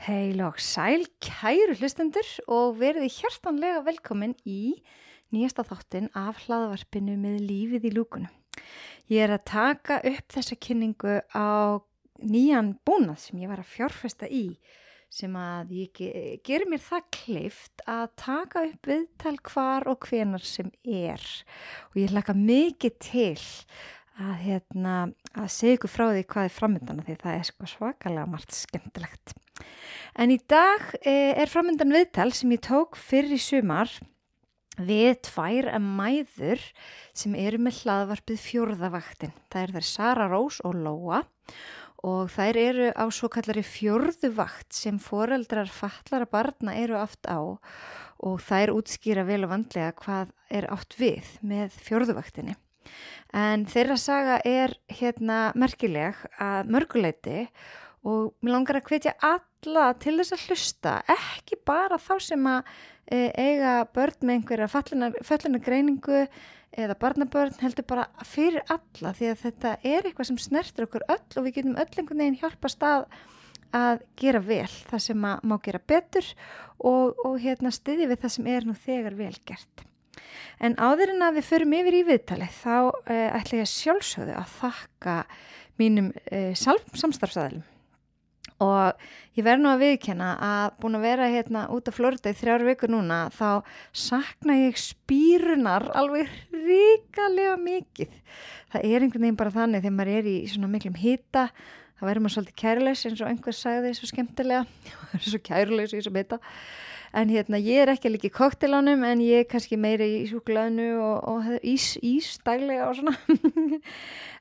Heil og sæl, kæru hlustendur og verið hjartanlega velkomin í nýjasta þáttinn af hlaðvarpinu með lífið í lúkunum. Ég að taka upp þessa kynningu á nýjan búnað sem ég var að fjárfesta í, sem að ég gerir mér það kleift að taka upp viðtal hvar og hvenar sem er. Og ég hlakka mikið til að segja ykkur frá því hvað framundan, því það sko svakalega margt skemmtilegt. En í dag er framundan viðtal sem ég tók fyrr í sumar við tvær mæður sem eru með hlaðvarpið Fjórða vaktin. Það þær Sara Rós og Lóa og þær eru á svo kallari fjórðu vakt sem foreldrar fatlara barna eru oft á og þær útskýra vel og vandlega hvað er átt við með fjórðu vaktinni. En þeirra saga er merkileg að mörguleyti og mér langar að hvetja alla til þess að hlusta, ekki bara þá sem að eiga börn með einhverja föllina greiningu eða barnabörn, heldur bara fyrir alla, því að þetta er eitthvað sem snertir okkur öll og við getum öll einhvern veginn hjálpast að gera vel það sem að má gera betur og styðja við það sem er nú þegar vel gert. En áður en að við förum yfir í viðtalið þá ætla ég sjálfsögðu að þakka mínum samstarfsaðilum. Og ég verð nú að viðurkenna að búin að vera út af Florida í 3 vikur núna, þá sakna ég spírunar alveg hrikalega mikið. Það er einhvern veginn bara þannig þegar maður er í svona miklum hita, þá verður maður svolítið kærulegs eins og einhver sagði svo skemmtilega, það er svo kærulegs í þessum hita. En ég er ekki líka í kokteilánum en ég er kannski meira í súkkulaðinu og ís daglega og svona.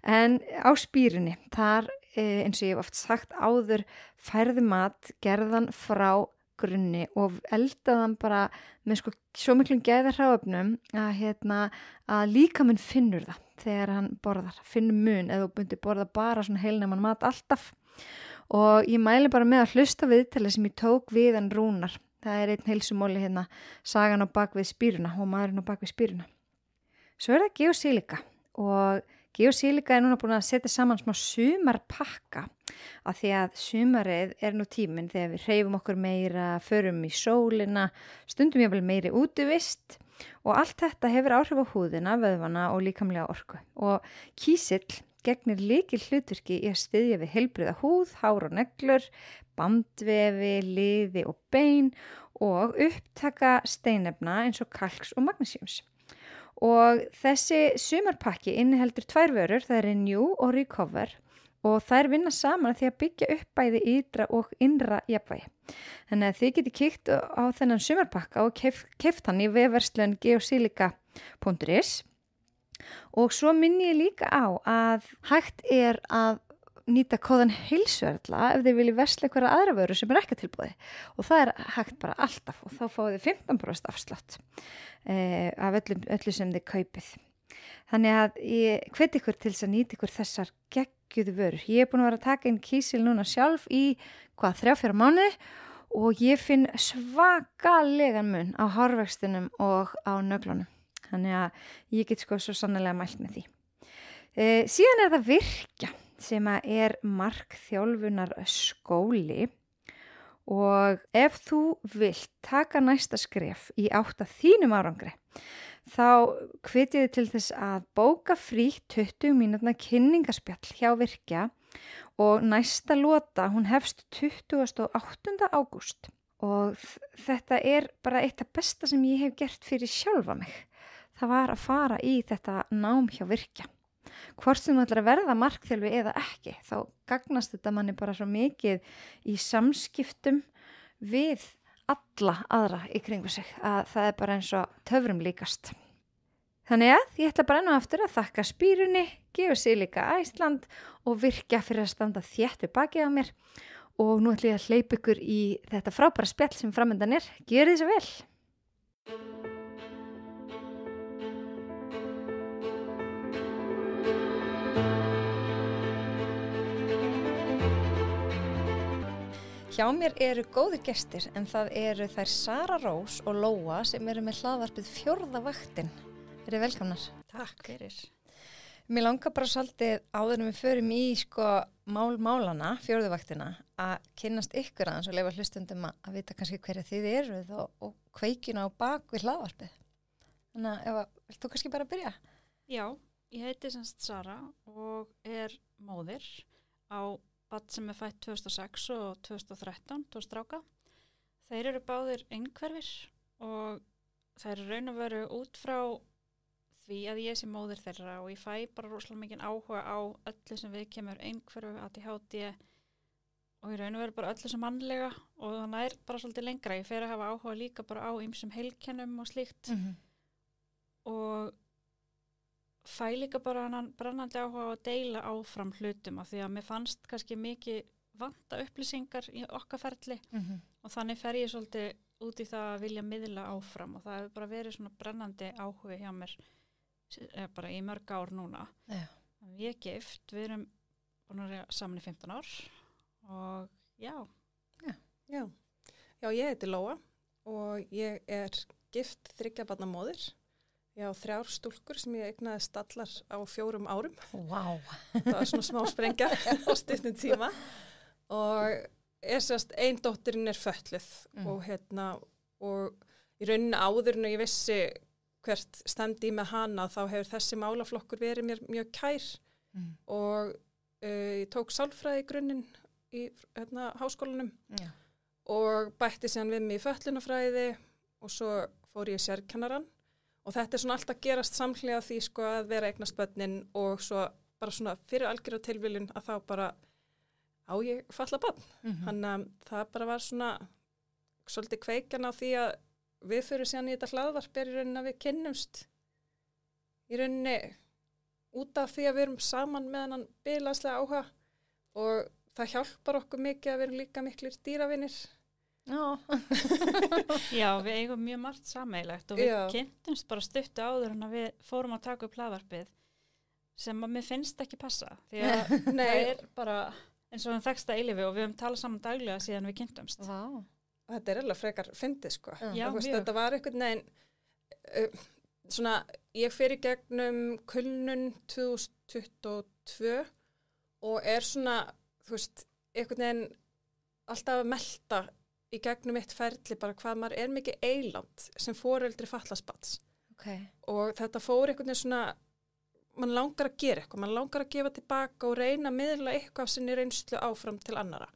En á spírunni, þar eins og ég hef oft sagt áður, færði mat gerðan frá grunni og eldaðan bara með svo miklum gæðarhráefnum að líkaminn finnur það þegar hann borðar, finnur mun eða þú myndi borða bara svona heilnæman mat alltaf. Og ég mæli bara með að hlusta viðtalið sem ég tók við hann Rúnar. Það er einn heilsumóli sagan á bakvið spíruna og maðurinn á bakvið spíruna. Svo er það geosilika og geosilika er núna búin að setja saman smá sumarpakka af því að sumarið er nú tíminn þegar við hreyfum okkur meira, förum í sólina, stundum jafnvel meiri útivist og allt þetta hefur áhrif á húðina, vöðvana og líkamlega orku. Og kísill gegnir lykil hlutverki í að styðja við heilbrigða húð, hár og neglur, bandvefi, liði og bein og upptaka steinefna eins og kalks og magnesíums. Og þessi sumarpakki inniheldur 2 vörur, það er Renew og Recover og þær vinna saman því að byggja upp bæði ytra og innra jafnvægi. Þannig að þið getið kíkt á þennan sumarpakka og keypt hann í vefverslun geosilika.is. Og svo minni ég líka á að hægt er að nýta kóðan heilsuerla ef þið viljið versla einhverja aðra vöru sem er ekki tilboði. Og það er hægt bara alltaf og þá fáið þið 15% afslátt af öllu sem þið kaupið. Þannig að ég hveti ykkur til þess að nýta ykkur þessar geggjuðu vörur. Ég er búin að vera að taka inn kísil núna sjálf í 3-4 mánuði og ég finn svakalegan mun á hárvextinum og á nöglunum. Þannig að ég get svo sannarlega mælt með því. Síðan er það Virkja sem er markþjálfunar skóli og ef þú vilt taka næsta skref í átt að þínum árangri þá hvet ég þig til þess að bóka frítt 20 mínútna kynningarspjall hjá Virkja og næsta lota hún hefst 28. ágúst og þetta er bara eitt af besta sem ég hef gert fyrir sjálfa mig. Það var að fara í þetta nám hjá Virkja. Hvort sem þú ætlar að verða markþjálfi eða ekki, þá gagnast þetta manni bara svo mikið í samskiptum við alla aðra í kringu sig, að það er bara eins og töfrum líkast. Þannig að ég ætla bara enn og aftur að þakka spírunni, Geosilika Æsland og Virkja fyrir að standa þétt við bakið á mér og nú ætla ég að hleypa ykkur í þetta frábæra spjall sem framundan er. Gjörið þið svo vel! Hjá mér eru góðir gestir en það eru þær Sara Rós og Lóa sem eru með hlaðvarpið Fjórða vaktin. Verið velkomnar. Takk fyrir. Mér langar bara svolítið áður en við förum í málana, fjórðuvaktina, að kynnast ykkur aðeins og leifa hlustundum að vita kannski hverja þið eruð og kveikjuna á bak við hlaðvarpið. Þannig að Eva, vilt þú kannski bara byrja? Já, ég heiti semst Sara og móðir á barn sem fætt 2006 og 2013, 2 stráka. Þeir eru báðir einhverfir og þeir eru raun og veru út frá því að ég sé móðir þeirra og ég fæ bara rosalega mikið áhuga á öllu sem við kemur einhverfu, ADHD og ég raun og veru bara öllu sem mannlega og þannig bara svolítið lengra. Ég fer að hafa áhuga líka bara á ýmsum heilkennum og slíkt og fæ líka bara hann brennandi áhuga á að deila áfram hlutum af því að mér fannst kannski mikið vanta upplýsingar í okkar ferli og þannig fer ég svolítið út í það að vilja miðla áfram og það hefur bara verið svona brennandi áhuga hjá mér bara í mörg ár núna. Já. Ég er gift, við erum búin að vera saman í 15 ár og já. Já, ég heiti Lóa og ég er gift 3 barna móðir. Ég á 3 stúlkur sem ég eignaðist allar á 4 árum. Vá. Það var svona smá sprengja á stuttum tíma og ein dóttirinn er fötluð og í rauninni áður en ég vissi hvert stemdi með hana þá hefur þessi málaflokkur verið mér mjög kær og ég tók sálfræði í grunninn í háskólanum og bætti síðan við mig í fötlunarfræði og svo fór ég í sérkennarann og þetta er svona alltaf gerast samhliða því sko að vera eignast börnin og svo bara svona fyrir algjörða tilviljun að þá bara á ég falla barn. Þannig að það bara var svona svolítið kveikjan á því að við fyrir síðan í þetta hlaðvarp í rauninni að við kynnumst í rauninni út af því að við erum saman með hann bilaðslega áhuga og það hjálpar okkur mikið að við erum líka miklir dýravinir. Já, við eigum mjög margt sameiginlegt og við kynntumst bara stuttu áður en að við fórum að taka upp hlaðvarpið sem að mér finnst ekki passa því að það er bara eins og hann þekkst að eilífi og við höfum talað saman daglega síðan við kynntumst. Þetta er alveg frekar fyndið sko. Já, þetta var einhvern veginn svona, ég fer í gegnum kulnun 2022 og er svona, þú veist, einhvern veginn alltaf að melta í gegnum eitt ferli bara hvað maður er mikið eiland sem foreldri fatlaðs barns. Og þetta fór einhvern veginn svona, mann langar að gera eitthvað, mann langar að gefa tilbaka og reyna að miðla eitthvað af sinni reynslu áfram til annara.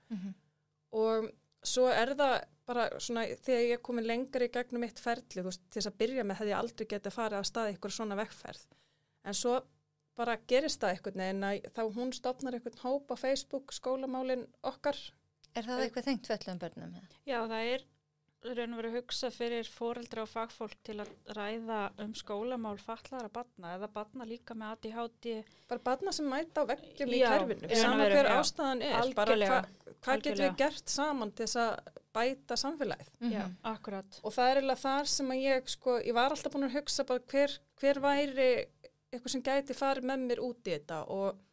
Og svo er það bara svona, þegar ég er komin lengur í gegnum eitt ferli, þú veist, til þess að byrja með hefði ég aldrei getið farið að staða ykkur svona vegferð. En svo bara gerist það einhvern veginn að þá hún stofnar einhvern hóp á Facebook, skólamálin okkar. Er það eitthvað tengt fötluðum börnum? Já, það er raun og verið hugsað fyrir foreldra og fagfólk til að ræða skólamál fatlaðra barna eða barna líka með ADHD. Bara barna sem mæta á veggjum í kerfinu, saman hver ástæðan er. Bara hvað getum við gert saman til þess að bæta samfélagið? Já, akkurat. Og það er eiginlega þar sem að ég var alltaf búin að hugsa bara hver væri eitthvað sem gæti farið með mér út í þetta og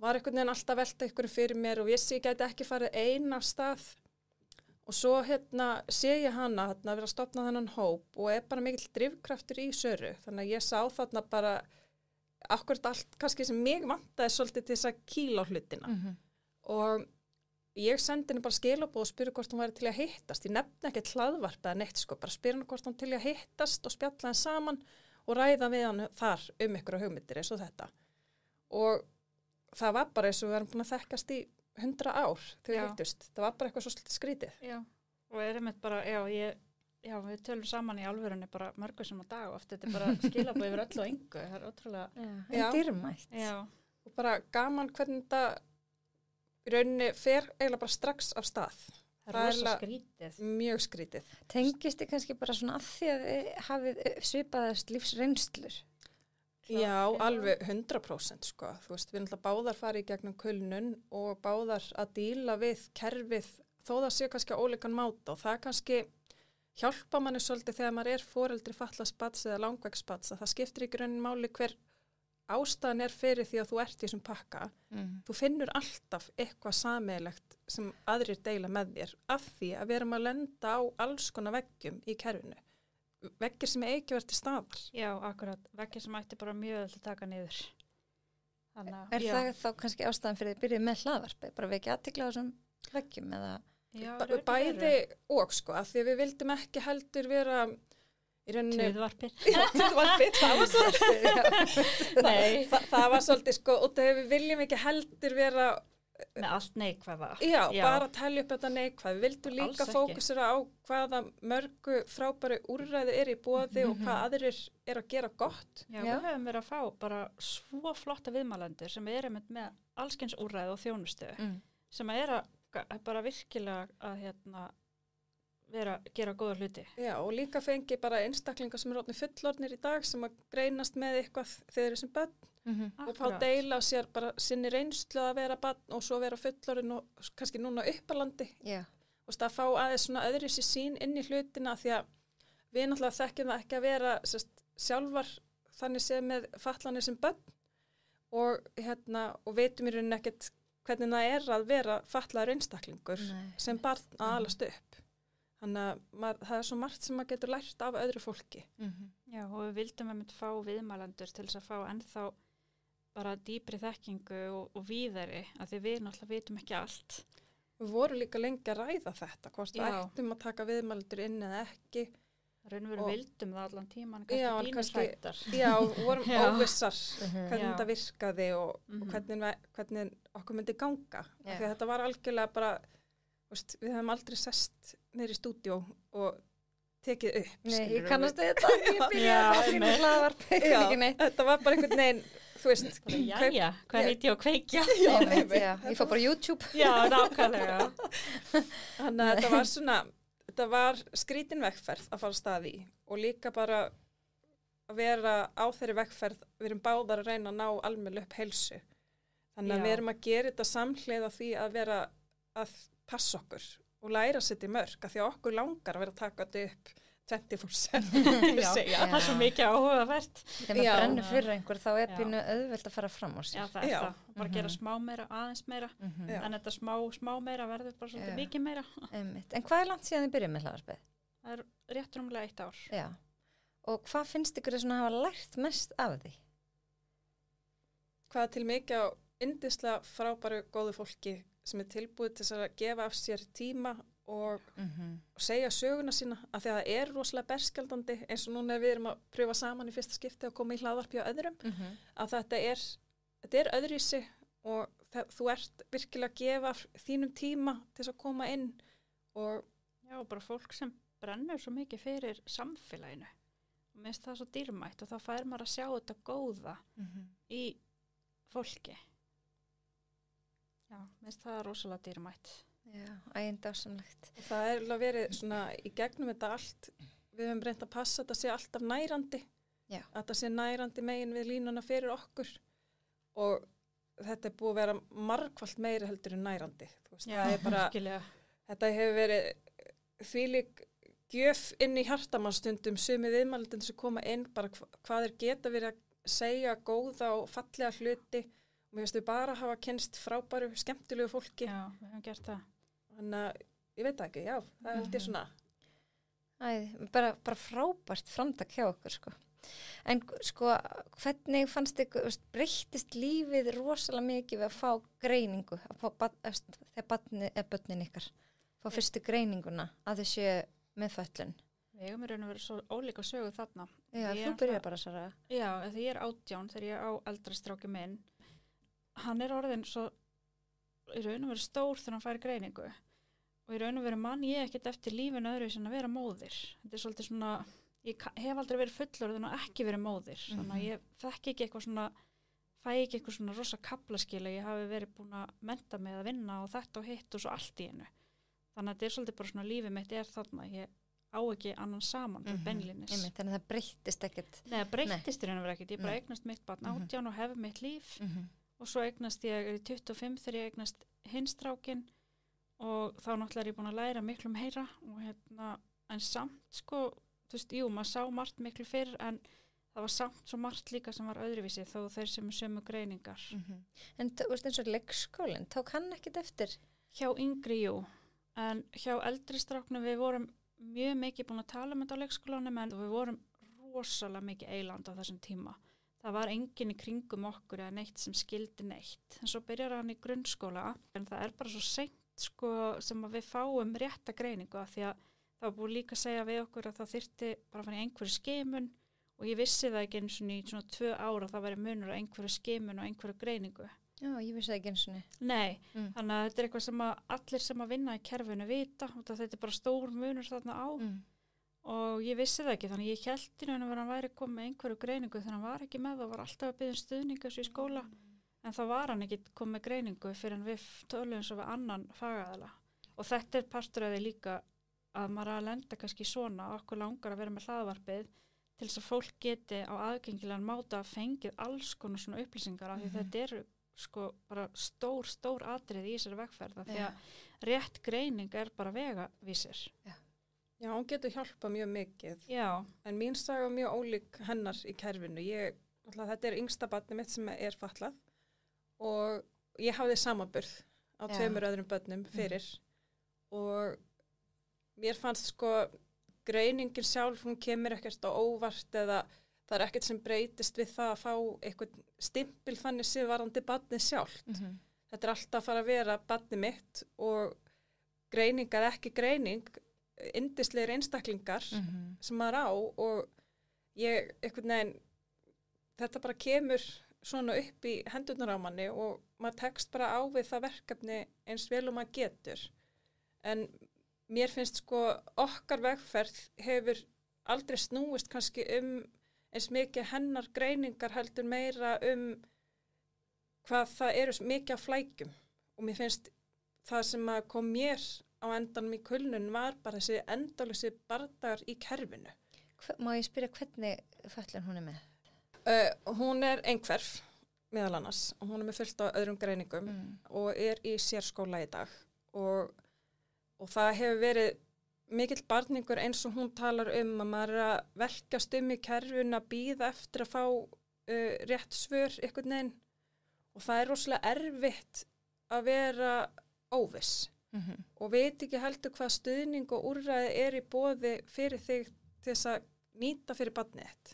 var einhvern veginn alltaf velta ykkur fyrir mér og vissi ég gæti ekki farið eina stað og svo sé ég hana að vera að stofna þennan hóp og er bara mikill drifkraftur í Söru þannig að ég sá þarna bara akkurat allt kannski sem mig vantaði svolítið til þess að kýla á hlutina og ég sendi henni bara skilaboð og spurði hvort hún væri til að hittast ég nefni ekki hlaðvarp eða neitt sko bara spurði henni hvort hún til að hittast og spjalla henni saman og ræða við hann þar ykkur hugmyndir eins og þetta og það var bara eins og við erum búin að þekkast í 100 ár þegar við hittust. Það var bara eitthvað svo svolítið skrítið. Já, og einmitt bara, við tölum saman í alvörunni bara mörgur sem á dag og oft þetta er bara skilaboð yfir öllu og engu. Það er ótrúlega dýrmætt. Já, og bara gaman hvernig þetta í rauninni fer eiginlega bara strax af stað. Það er rosa skrítið. Mjög skrítið. Tengist þið kannski bara svona að því að þið hafið svipaðast lífsreynslur? Já, alveg 100% sko. Þú veist, við náttúrulega báðar farið í gegnum kulnun og báðar að díla við kerfið þó það sé kannski á ólíkan máta og það kannski hjálpa manni svolítið þegar maður er foreldri fatlaðs barns eða langvegsbarns að það skiptir í grunninn máli hver ástæðan er fyrir því að þú ert í þessum pakka. Þú finnur alltaf eitthvað sameiginlegt sem aðrir deila með þér af því að við erum að lenda á alls konar veggjum í kerfinu. Veggir sem ekki verið til staðar. Já, akkurat. Veggir sem ætti bara mjög að taka niður. Þannig, Er það þá kannski ástæðan fyrir að byrja með hlaðvarpi? Bara vekja athygli á þessum veggjum eða? Já, Bæði og sko, af því að við vildum ekki heldur vera í rauninni Tuðvarpir. Tuðvarpið, það var svolítið Nei. það var svolítið sko, og þegar við viljum ekki heldur vera Með allt neikvæða. bara telja upp þetta neikvæð. Við vildum líka Alls ekki. fókusera á hvaða mörgu frábæru úrræði er í boði og hvað aðrir er að gera gott. Já, Já. við höfum verið að fá bara svo flotta viðmælendur sem er einmitt með allskyns úrræði og þjónustu sem er að bara virkilega að vera að gera góða hluti. Já, og líka fengi bara einstaklingar sem eru orðnir fullorðnir í dag sem að greinast með eitthvað þegar þeir eru sem börn og fá deila á sér bara sinni reynslu að vera barn og svo vera fullorðin og kannski núna uppalandi. Já. Og það fá aðeins svona öðru sér sín inn í hlutina því að við náttúrulega þekkjum það ekki að vera sjálfar þannig sem með fatlanir sem börn og veitum í rauninni ekkert hvernig það er að vera fatlaður einstaklingur sem barn að alast upp. Þannig að það er svo margt sem maður getur lært af öðru fólki. Já, og við vildum einmitt fá viðmælendur til þess að fá ennþá bara dýpri þekkingu og víðari, af því við náttúrulega vitum ekki allt. Við vorum líka lengi að ræða þetta, hvort við Já. ættum að taka viðmælendur inn eða ekki. Raunveru Og- vildum það allan tíman, Já, kannski kannski- dýnusættar. Já, vorum Já. óvissar hvernig Já. þetta virkaði og hvernig okkur myndi ganga. Já. Af því að þetta var algjörlega bara, við höfum aldrei sest niður í stúdíó og tekið upp. Nei, skilurðu. ég kannast þetta. Ég Já, byrjaði að finna einmitt. hlaðvarpi. Já, Ekki neitt. þetta var bara einhvern veginn, Jæja, hvað heit ég að kveikja? Einmitt, já. Ég fór bara YouTube. Já, nákvæmlega. Þannig að þetta var svona, þetta var skrítin vegferð að fara af stað í og líka bara að vera á þeirri vegferð, við erum báðar að reyna að ná almennilega upp heilsu. Þannig að Já. við erum að gera þetta samhliða því að vera að passa okkur og læra að setja í mörk, af því að okkur langar að vera að taka þetta upp 24/7. Já, segja. það er svo mikið áhugavert. Þegar maður Já. brennur fyrir einhver þá er Já. pínu auðvelt að fara fram á Já, sér. það er Já. það. Bara gera smá meira, aðeins meira. Já. En þetta smá meira verður bara svolítið Já. mikið meira. Einmitt. En hvað er langt síðan þið byrjuð með hlaðvarpið? Það er rétt rúmlega 1 ár. Já. Og hvað finnst ykkur þess að hafa lært mest af því? Hvað er til mikið á yndislega frábæru góðu fólki sem er tilbúið til þess að gefa af sér tíma og segja söguna sína, af því að það er rosalega berskjaldandi eins og núna við erum að pröfa saman í fyrsta skipti að koma í hlaðvarpi á öðrum, að þetta er öðruvísi og þú ert virkilega að gefa af þínum tíma til þess að koma inn og Já, bara fólk sem brennur svo mikið fyrir samfélaginu. Og minnst það svo dýrmætt og þá fær maður að sjá þetta góða í fólki. Já, minnst það rosalega dýrmætt. Já, ægindásamlegt. og það er alveg verið svona í gegnum þetta allt, við höfum reynt að passa að þetta sé alltaf nærandi, Já. að þetta sé nærandi megin við línuna fyrir okkur og þetta er búið að vera margfalt meiri heldur en nærandi. Þú veist, það er bara, virkilega. þetta hefur verið þvílík gjöf inn í hjartamannstundum sumi viðmælendin sem koma inn, bara hvað er geta verið að segja góða og fallega hluti og mér finnst við bara hafa kynst frábæru, skemmtilegu fólki. Já, við höfum gert það. Þannig að ég veit það ekki, já, það held ég svona. Bara frábært framtak hjá okkur, sko. En sko, hvernig fannst ykkur, breyttist lífið rosalega mikið við að fá greiningu, að fá þegar börnin ykkar, fá fyrstu greininguna að þau séu með föllun? Við höfum í raun og verið svo ólíka sögu þarna. Já, Ég þú er byrjar bara, Sara. Já, því ég er 18 þegar ég á eldri stráki minn. Hann er orðin svo í raun og verið stór þegar hann fær greiningu. Og í raun og verið mann ég ekkert eftir lífinu öðru sem að vera móðir. Þetta er svolítið svona, ég hef aldrei verið fullorðin og ekki verið móðir. Þannig að ég þekki ekki eitthvað svona, fæ ekki eitthvað svona rosa kaplaskil að ég hafi verið búin að mennta mig að vinna og þetta og hitt og svo allt í einu. Þannig að þetta er svolítið bara svona lífið mitt er þarna. Ég á ekki annan saman fyrir beinlínis. Þannig að það breyttist ekkert. Nei, það breyttist í raun og verið ekkert. Ég bara eignast mitt barn 18 og hef mitt líf. Og svo eignast ég í 25 þegar ég eignast hinstrákin og þá náttúrulega er ég búin að læra miklu meira og en samt sko, þú veist, jú, maður sá margt miklu fyrr en það var samt svo margt líka sem var öðruvísi þó þeir sem sömu greiningar. En þú veist eins og leikskólinn, tók hann ekkert eftir? Hjá yngri, jú, en hjá eldri stráknum við vorum mjög mikið búin að tala um þetta á leikskólanum en við vorum rosalega mikið eiland á þessum tíma. það var enginn í kringum okkur eða neitt sem skildi neitt. En svo byrjar hann í grunnskóla, en það er bara svo seint sko, sem að við fáum rétta greiningu af því að það var búið líka að segja við okkur að það þyrfti bara að fara í einhverju skimun og ég vissi það ekki eins og í svona 2 ára það væri munur á einhverju skimun og einhverju greiningu. Já, ég vissi það ekki eins og niður. Nei, þannig að þetta er eitthvað sem að allir sem að vinna í kerfinu vita og þetta er bara stór munur þarna á og ég vissi það ekki, þannig ég held í raun að hann væri komið með einhverju greiningu þegar hann var ekki með og var alltaf að biðja stuðningu þessu í skóla en þá var hann ekki komið með greiningu fyrir en við töluðum svo við annan fagaðala og þetta er partur af því líka að maður að lenda kannski svona og okkur langar að vera með hlaðvarpið til þess að fólk geti á aðgengilegan máta fengið alls konar svona upplýsingar af því þetta eru sko bara stór atrið í þessari vegferð því að rétt greining er bara vegavísir. Já, hún getur hjálpað mjög mikið. Já. En mín saga er mjög ólík hennar í kerfinu. Þetta er yngsta barnið mitt sem er fatlað og ég hafði samanburð á 2 öðrum börnum fyrir og mér fannst sko greiningin sjálf, hún kemur ekkert á óvart eða það er ekkert sem breytist við það að fá eitthvað stimpil þannig séð varandi barnið sjálft. Þetta er alltaf að fara að vera barnið mitt og greiningar ekki greining, yndislegir einstaklingar sem maður á og ég einhvern veginn, þetta bara kemur svona upp í hendurnar á manni og maður tekst bara á við það verkefni eins vel og maður getur. En mér finnst sko okkar vegferð hefur aldrei snúist kannski eins mikið hennar greiningar heldur meira hvað það eru mikið af flækjum og mér finnst það sem að kom mér á endanum í kulnun var bara þessi endalösi bardagar í kerfinu. Má ég spyrja hvernig fötlun hún er með? Hún er einhverf meðal annars og hún er með fullt á öðrum greiningum og er í sérskóla í dag og það hefur verið mikill barningur eins og hún talar að maður er að velkjast í kerfinu að bíða eftir að fá rétt svör einhvern veginn og það er rosalega erfitt að vera óviss og veit ekki heldur hvað stuðning og úrræði er í boði fyrir þig til þess að nýta fyrir barnið þitt.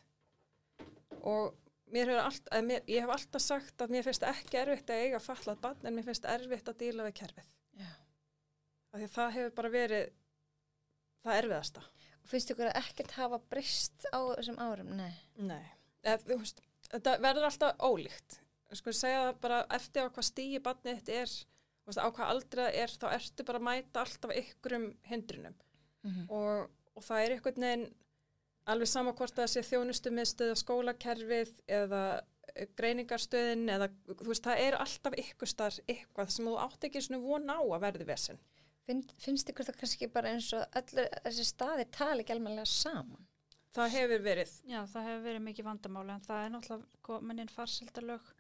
Og ég hef alltaf sagt að mér finnst ekki erfitt að eiga fatlað barn en mér finnst erfitt að díla við kerfið. Af því að það hefur bara verið það erfiðasta. Og finnst ykkur að ekkert hafa breyst á þessum árum? Nei. Þetta verður alltaf ólíkt. Sko ég segja það bara eftir á hvað stigi barnið þitt er, á hvað aldrei það er, þá ertu bara að mæta alltaf ykkurum hindrunum. Og það er einhvern veginn alveg sama hvort það sé þjónustumiðstöð á skólakerfið eða greiningarstöðin eða það er alltaf eitthvað sem þú átt ekki svona von á að verði vesen. Finnst ykkur það kannski bara eins og allir þessi staðir tala ekki almennilega saman? Það hefur verið. Já, það hefur verið mikið vandamáli en það er náttúrulega komin farsældarlög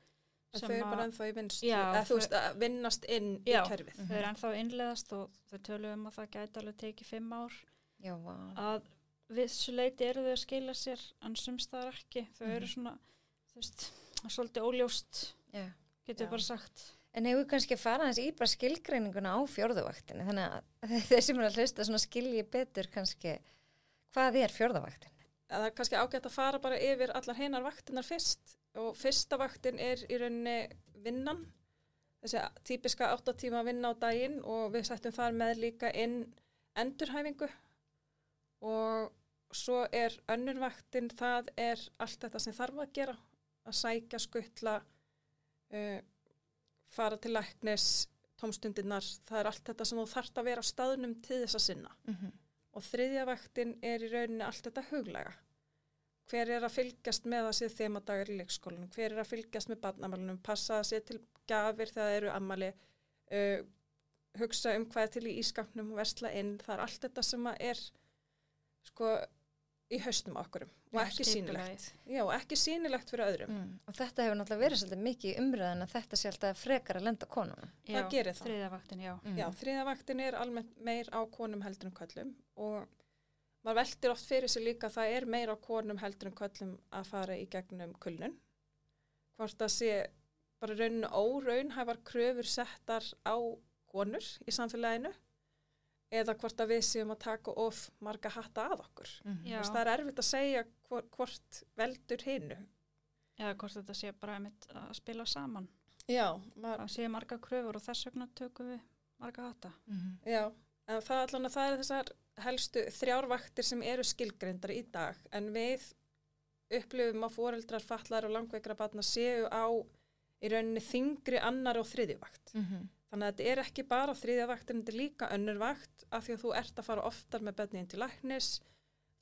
þau eru bara ennþá í vinnslu, að vinnast inn í kerfið. Þau eru ennþá innleiðast og þau tölum að það gæti alveg tekið 5 ár. Já, vá. Að vissu leyti eru þau að skila sér en sumstaðar ekki. Þau eru svona, svolítið óljóst, getur bara sagt. En hefur kannski farað hans í bara skilgreininguna á fjórðuvaktinni, þannig að þeir sem er að hlusta svona skilji betur kannski hvað er fjórðuvaktin? Það er kannski ágætt að fara bara yfir allar heinar vaktinnar fyrst og fyrsta vaktin er í rauninni vinnan, þessi típiska 8 tíma vinna á daginn og við settum þar með líka inn endurhæfingu og svo er önnur vaktin, það er allt þetta sem þarf að gera, að sækja, skuttla, fara til læknis, tómstundirnar, það er allt þetta sem þú þarft að vera á staðnum til þess að sinna. Og þriðja vaktin er í rauninni allt þetta huglæga. Hver er að fylgjast með að sé þemadagar í leikskólanum, hver er að fylgjast með barnamælunum, passa að sé til gjafir þegar það eru ammali, hugsa hvað er til í ískapnum og versla inn, það er allt þetta sem er í haustum okkurum og ekki sýnilegt. Já, ekki sýnilegt fyrir öðrum. Og þetta hefur náttúrulega verið svolítið mikið í umræðan að þetta sé alltaf frekar að lenda konum. Það gerir það. Þriðja vaktin, já. Já, þriðja vaktin er almennt meir á konum heldur en köllum og maður veltir oft fyrir sig líka að það er meir á konum heldur en köllum að fara í gegnum kulnun. Hvort það sé bara rauninu óraunhæfar kröfur settar á konur í samfélaginu eða hvort að við séum að taka of marga hatta að okkur. Það er erfitt að segja hvort veldur hinu. Eða hvort þetta sé bara einmitt að spila saman. Já, Það sé marga kröfur og þess vegna tökum við marga hatta. já, en það er þessar helstu 3 vaktir sem eru skilgreindar í dag, en við upplifum að foreldrar fatlaðra og langveikra barna séu á í rauninni þyngri annar og 3. vakt. Þannig að þetta er ekki bara 3. vakt, en þetta er líka önnur vakt af því að þú ert að fara oftar með börnin til læknis,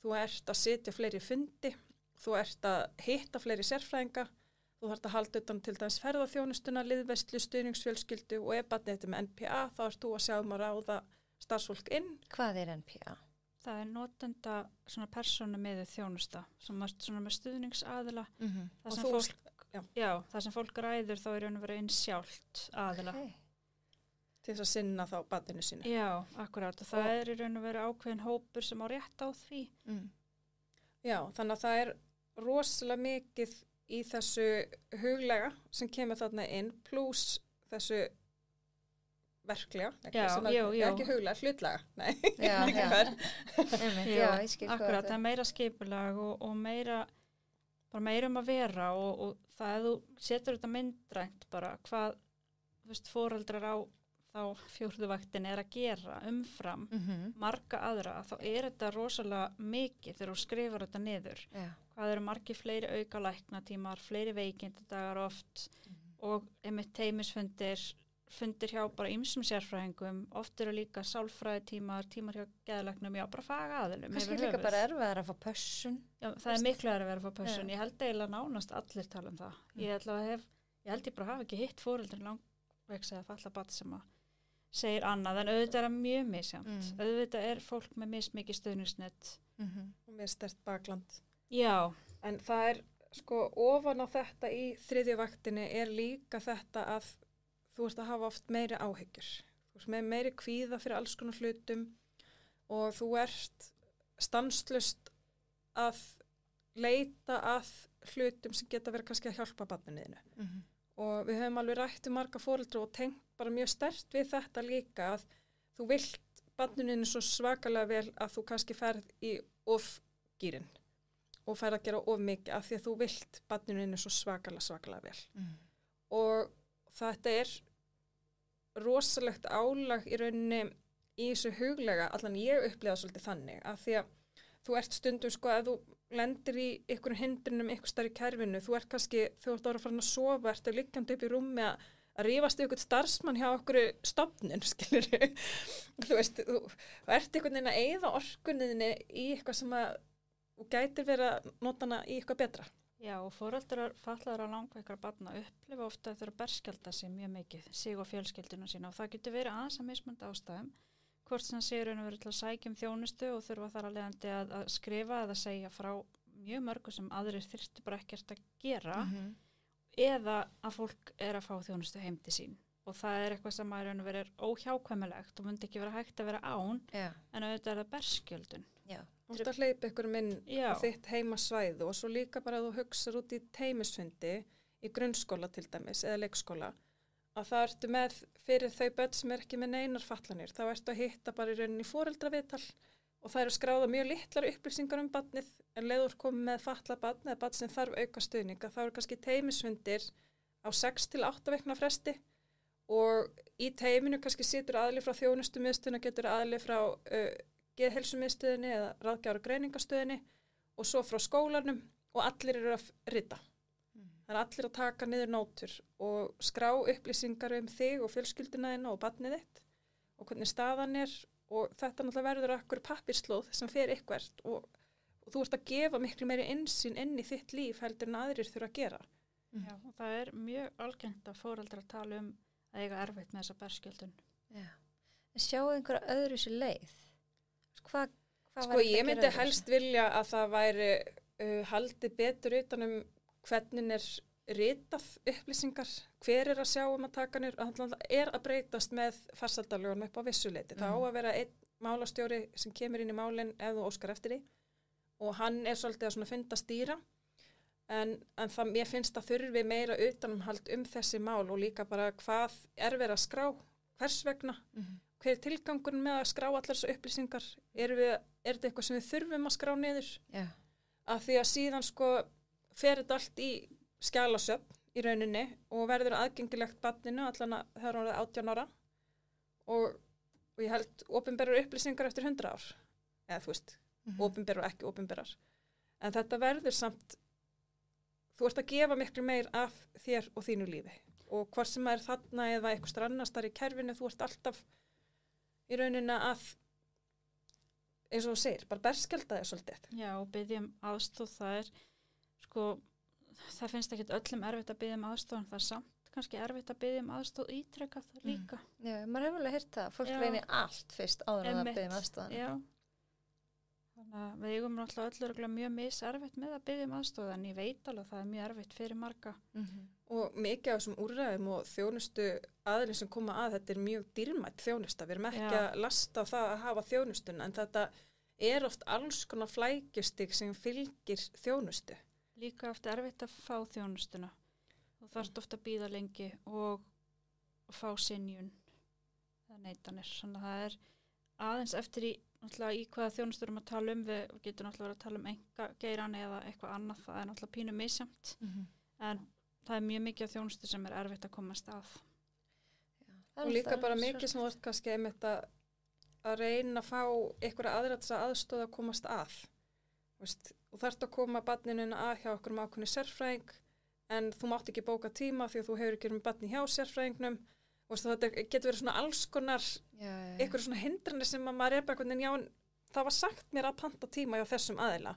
þú ert að sitja fleiri fundi, þú ert að hitta fleiri sérfræðinga, þú þarft að halda utan til dæmis ferðaþjónustuna, liðveislu, stuðningsfjölskyldu og ef barnið þetta með NPA þá ert þú að sjá að ráða starfsfólk inn. Hvað er NPA? Það er notenda svona persónumiðuð þjónusta sem er svona með stuðningsaðila. Það sem fólk ræður þá er raun og verið inn sjálft aðila. Okay. Til þess að sinna þá barninu sínu. Já, akkurát. Og það er í raun og verið ákveðin hópur sem á rétt á því. Já, þannig að það er rosalega mikið í þessu huglega sem kemur þarna inn, pluss þessu verklega, ekki huglega, hlutlega, nei, ekki hver. Ég skil akkurat, það er meira skipulag og meira að vera og það að þú setur þetta myndrænt bara hvað, foreldrar á þá 4. vaktin er að gera umfram marga aðra, þá er þetta rosalega mikið þegar þú skrifar þetta niður. Hvað eru margir fleiri auka læknatímar, fleiri veikindagar oft og einmitt teymisfundir hjá bara ýmsum sérfræðingum, oft eru líka sálfræðitímar, tímar hjá geðlæknum, já, bara fagaðilum. Kannski líka bara erfiðar að fá pössun. Já, það er miklu erfiðar að fá pössun. Ég held eiginlega nánast allir tala um það. Ég held ég bara hafa ekki hitt foreldrin langveiks eða falla barn sem að segir annað, en auðvitað er það mjög misjæmt. Auðvitað er fólk með mismikið stuðningsnet. Og með sterkt bakland. Já. En það er, ofan á þetta í 3. vaktinni er líka þetta að þú ert að hafa oft meiri áhyggjur. Þú ert með meiri kvíða fyrir alls konar hlutum og þú ert stanslaust að leita að hlutum sem geta verið kannski að hjálpa barninu. Og við höfum alveg rætt marga foreldra og tengt bara mjög sterkt við þetta líka að þú vilt barninu svo svakalega vel að þú kannski ferð í ofgýrin og ferð að gera of mikið af því að þú vilt barninu svo svakalega vel. Og þetta er rosalegt álag í rauninni í þessu huglega, allan ég upplifa svolítið þannig að því að þú ert stundum að þú lendir í einhverjum hindrunum einhver starf í kerfinu, þú ert kannski þú ert að fara að sofa, ertu liggjandi upp í rúmi að rífast í einhvern starfsmann hjá okkur stofnun, skilurðu. Þú ert einhvern veginn að eyða orkunniðinni í eitthvað sem að þú gætir verið að nota hana í eitthvað betra. Já, og foreldrar fatlaðra og langveikra barna upplifa ofta að þau eru að berskjalda sig mjög mikið, sig og fjölskylduna sína og það getur verið aðeins að mismunandi ástæðum. Hvort sem séu raun og verið til að sækja þjónustu og þurfa þar að leiðandi að skrifa eða segja frá mjög mörgu sem aðrir þyrftu bara ekkert að gera eða að fólk er að fá þjónustu heim til sín og það er eitthvað sem að raun og verið óhjákvæmilegt og myndi ekki vera hægt að vera án en auðvitað er það berskjöldun. Þú ert að hleypa ykkur inn á þitt heimasvæðu og svo líka bara að þú hugsar út í teymisfundi í grunnskóla til dæmis eða leikskóla að það ertu með fyrir þau börn sem ekki með neinar fatlanir, þá ertu að hitta bara í rauninni foreldraviðtal og það eru skráða mjög litlar upplýsingar barnið en leiður komið með fatlað barn eða barn sem þarf auka stuðninga, þá eru kannski teymisfundir á 6 til 8 vikna fresti og í teyminu kannski situr aðli frá þjónustumiðstöðinni, getur aðli frá geðheilsumiðstöðinni eða ráðgjafar- og greiningastöðinni og svo frá skólanum og allir eru að rita. Það er allir að taka niður nótur og skrá upplýsingar þig og fjölskylduna þína og barnið þitt og hvernig staðan er og þetta náttúrulega verður akkur pappírslóð sem fer eitthvert og þú ert að gefa miklu meiri innsýn inn í þitt líf heldur en aðrir þurfa að gera. Já, og það er mjög algengt að foreldrar tala að eiga erfitt með þessa berskjöldun. Já. En sjáu einhverja öðru sér leið? Hvað ég myndi helst vilja að það væri haldið betur utanum hvernig er ritað upplýsingar, hver er að sjá að taka niður, það er að breytast með farsaldalögunum upp á vissuleiti. Það á að vera einn málastjóri sem kemur inn í málinn ef þú óskar eftir því og hann er svolítið að funda stýra en það, mér finnst að þurfi meira utanumhald þessi mál og líka bara hvað er verið að skrá, hvers vegna, hver er tilgangurinn með að skrá allar þessu upplýsingar, er þetta eitthvað sem við þurfum að skrá niður? Af því að síðan fer þetta allt í skjalasöfn í rauninni og verður aðgengilegt barninu allan að það er orðið 18 ára og ég held opinberar upplýsingar eftir 100 ár. Eða þú veist, opinberar og ekki opinberar. En þetta verður samt, þú ert að gefa miklu meir af þér og þínu lífi. Og hvort sem er þarna eða eitthvað strannast þar í kerfinu, þú ert alltaf í rauninni að, eins og þú segir, bara berskjalda þér svolítið. Já, og byggjum aðstóð, það finnst ekkert öllum erfitt að byggjum aðstóð, en það er samt kannski erfitt að byggjum aðstóð ítrekað líka. Já, maður hefur alveg heyrt það. Fólk reynir allt fyrst áður en að byggjum aðstóðan. Já. Þannig að við eigum náttúrulega öllur mjög miserfitt með að byggjum aðstóð, en ég veit alveg að það er mjög erfitt fyrir marga. Og mikið af þessum úrræðum og þjónustu aðilin sem koma að, þetta er mjög dýrmætt þjónusta. Við erum ekki að lasta það að hafa þjónustuna, en þetta er oft alls konar flækjustig sem fylgir þjónustu. Líka eftir erfitt að fá þjónustuna. Þú þarft ofta að bíða lengi og fá synjun. Það neitanir. Þannig að það er aðeins eftir í hvaða þjónustur að tala við getum náttúrulega verið að tala einkageiran eða eitthvað annað, það er náttúrulega pínu misjamt. En það er mjög mikið af þjónustu sem er erfitt að komast að. Og líka bara mikið sem voru kannski einmitt að reyna að fá einhverja aðrætsa aðstóð að komast að. Veist, og þarft að koma barninu að hjá okkur ákveðni sérfræðing, en þú mátt ekki bóka tíma því að þú hefur ekki með barni hjá sérfræðingnum. Veist, þetta getur verið svona alls konar, einhverju svona hindranir sem að maður er bara einhvern veginn, það var sagt mér að panta tíma hjá þessum aðila.